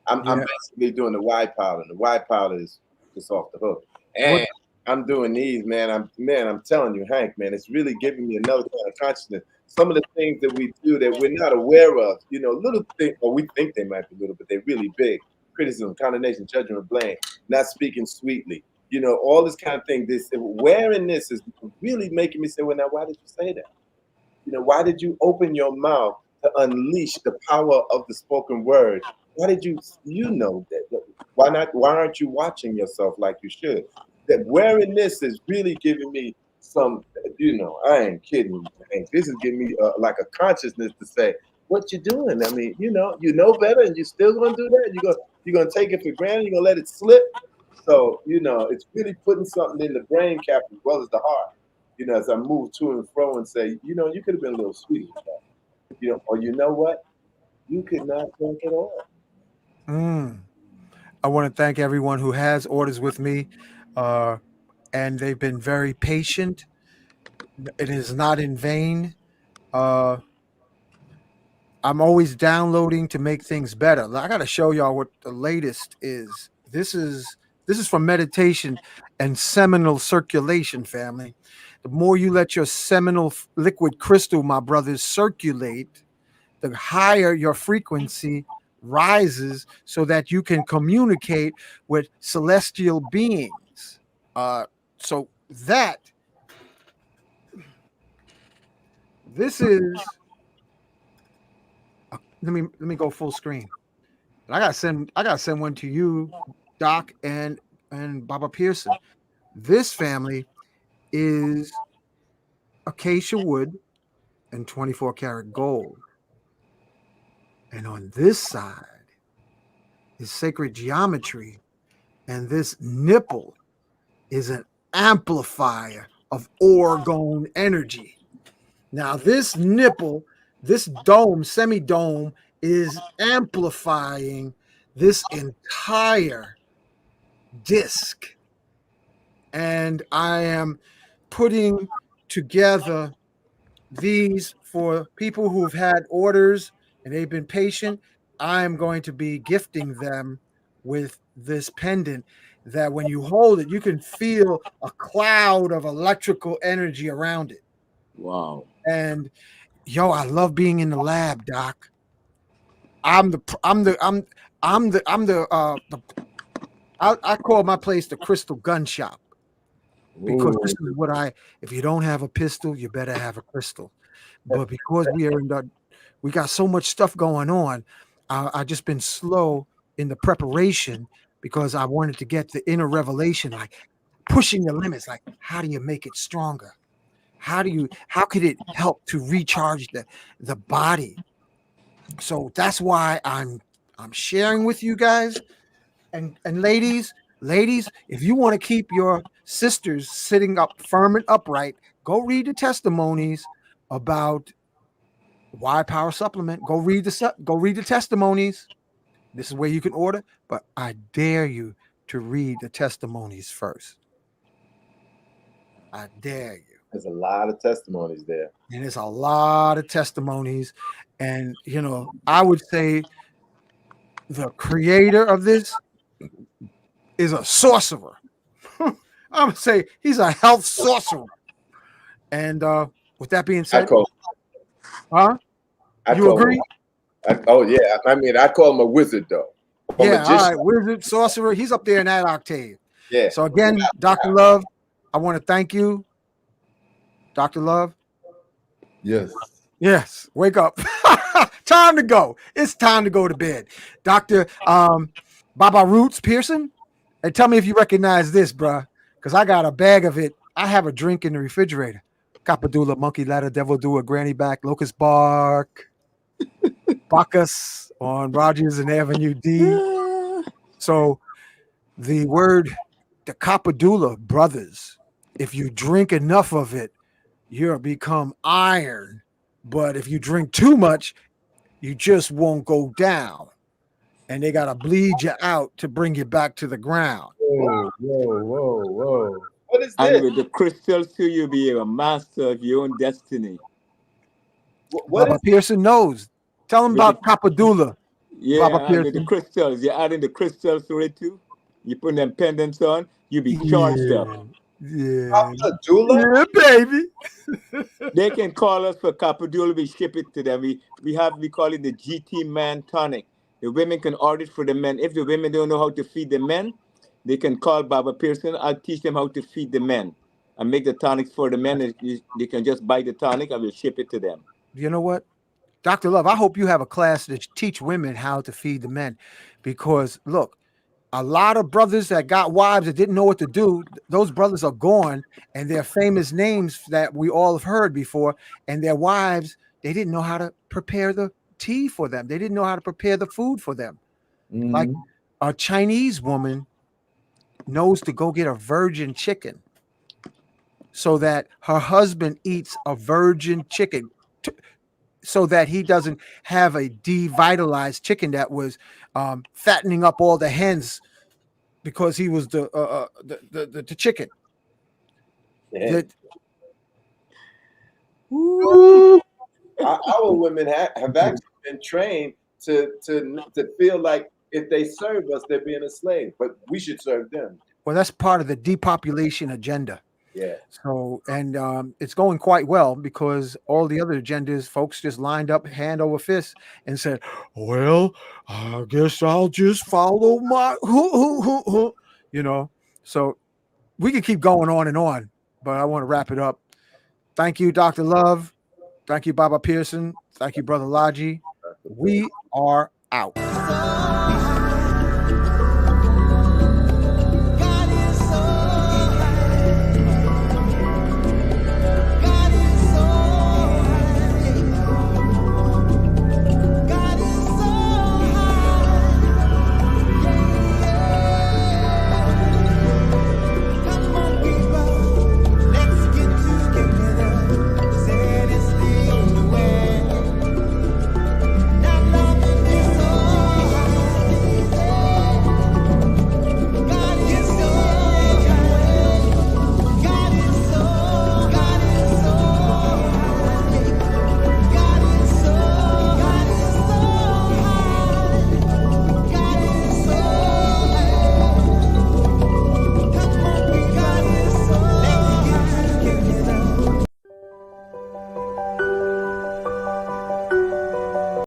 I'm basically doing the white powder, and the white powder is just off the hook. And I'm doing these, man. I'm telling you, Hank, man, it's really giving me another kind of consciousness. Some of the things that we do that we're not aware of, you know, little things, or we think they might be little, but they're really big. Criticism, condemnation, judgment, blame, not speaking sweetly. You know, all this kind of thing. This wearing this is really making me say, well, now, why did you say that? You know, why did you open your mouth to unleash the power of the spoken word? Why did you know that? Why aren't you watching yourself like you should? That wearing this is really giving me some, you know, I ain't kidding you. This is giving me like a consciousness to say, what you doing? I mean, you know better, and you still gonna do that? You're gonna take it for granted? You're gonna let it slip? So, you know, it's really putting something in the brain cap as well as the heart. You know, as I move to and fro and say, you know, you could have been a little sweeter with that. You know, or you know what? You could not drink at all. Mm. I want to thank everyone who has orders with me, and they've been very patient. It is not in vain. Uh, I'm always downloading to make things better. I got to show y'all what the latest is. This is from meditation and seminal circulation, family. The more you let your seminal liquid crystal, my brothers, circulate, the higher your frequency rises so that you can communicate with celestial beings. So that this is let me go full screen. And I gotta send one to you, Doc, and Baba Pearson. This family is acacia wood and 24 karat gold. And on this side is sacred geometry. And this nipple is an amplifier of orgone energy. Now, this nipple, this dome, semi-dome, is amplifying this entire disc. And I am putting together these for people who've had orders and they've been patient. I'm going to be gifting them with this pendant that when you hold it, you can feel a cloud of electrical energy around it. Wow. And yo, I love being in the lab, Doc. I'm the I'm the I'm I'm the I call my place the crystal gun shop because this is what if you don't have a pistol, you better have a crystal. But because we got so much stuff going on, I just been slow in the preparation because I wanted to get the inner revelation, like pushing the limits. Like, how do you make it stronger? How could it help to recharge the body? So that's why I'm sharing with you guys and ladies, if you want to keep your sisters sitting up firm and upright, go read the testimonies about why power supplement. Go read the testimonies. This is where you can order, but I dare you to read the testimonies first. I dare you. There's a lot of testimonies there. And there's a lot of testimonies. And, I would say the creator of this is a sorcerer. I'm going to say he's a health sorcerer. And with that being said, you agree? Yeah. I mean, I call him a wizard, though. Yeah, all right. Wizard, sorcerer. He's up there in that octave. Yeah. So again, Dr. Love, I want to thank you. Dr. Love. Yes. Wake up. Time to go. It's time to go to bed. Dr. Baba Roots Pearson. Hey, tell me if you recognize this, bruh. Because I got a bag of it. I have a drink in the refrigerator. Capadula, monkey ladder, devil doer, granny back, locust bark, Bacchus on Rogers and Avenue D. So the Capadula, brothers, if you drink enough of it, you'll become iron. But if you drink too much, you just won't go down. And they got to bleed you out to bring you back to the ground. Whoa. What is this? And with the crystals too, you'll be a master of your own destiny. Baba Pearson knows. Tell him about Capadula. Yeah, Baba and with the Pearson. crystals. You're adding the crystals to it too. You put them pendants on, you'll be charged up. Yeah. Capadula? Yeah, baby. They can call us for Capadula. We ship it to them. We call it the GT Man Tonic. The women can order it for the men. If the women don't know how to feed the men, they can call Baba Pearson. I'll teach them how to feed the men and make the tonics for the men. They can just buy the tonic. I will ship it to them. You know what? Dr. Love, I hope you have a class to teach women how to feed the men. Because, look, a lot of brothers that got wives that didn't know what to do, those brothers are gone, and they're famous names that we all have heard before, and their wives, they didn't know how to prepare the tea for them. They didn't know how to prepare the food for them. Mm-hmm. Like a Chinese woman knows to go get a virgin chicken so that her husband eats a virgin chicken, so that he doesn't have a devitalized chicken that was fattening up all the hens because he was the chicken. Yeah. That, Our women have actually been trained to feel like if they serve us, they're being a slave, but we should serve them. well, that's part of the depopulation agenda. Yeah. So, and it's going quite well because all the other agendas, folks just lined up hand over fist and said, well, I guess I'll just follow my, you know. So we can keep going on, but I want to wrap it up. Thank you, Dr. Love. Thank you, Baba Pearson. Thank you, Brother Laji. We are out.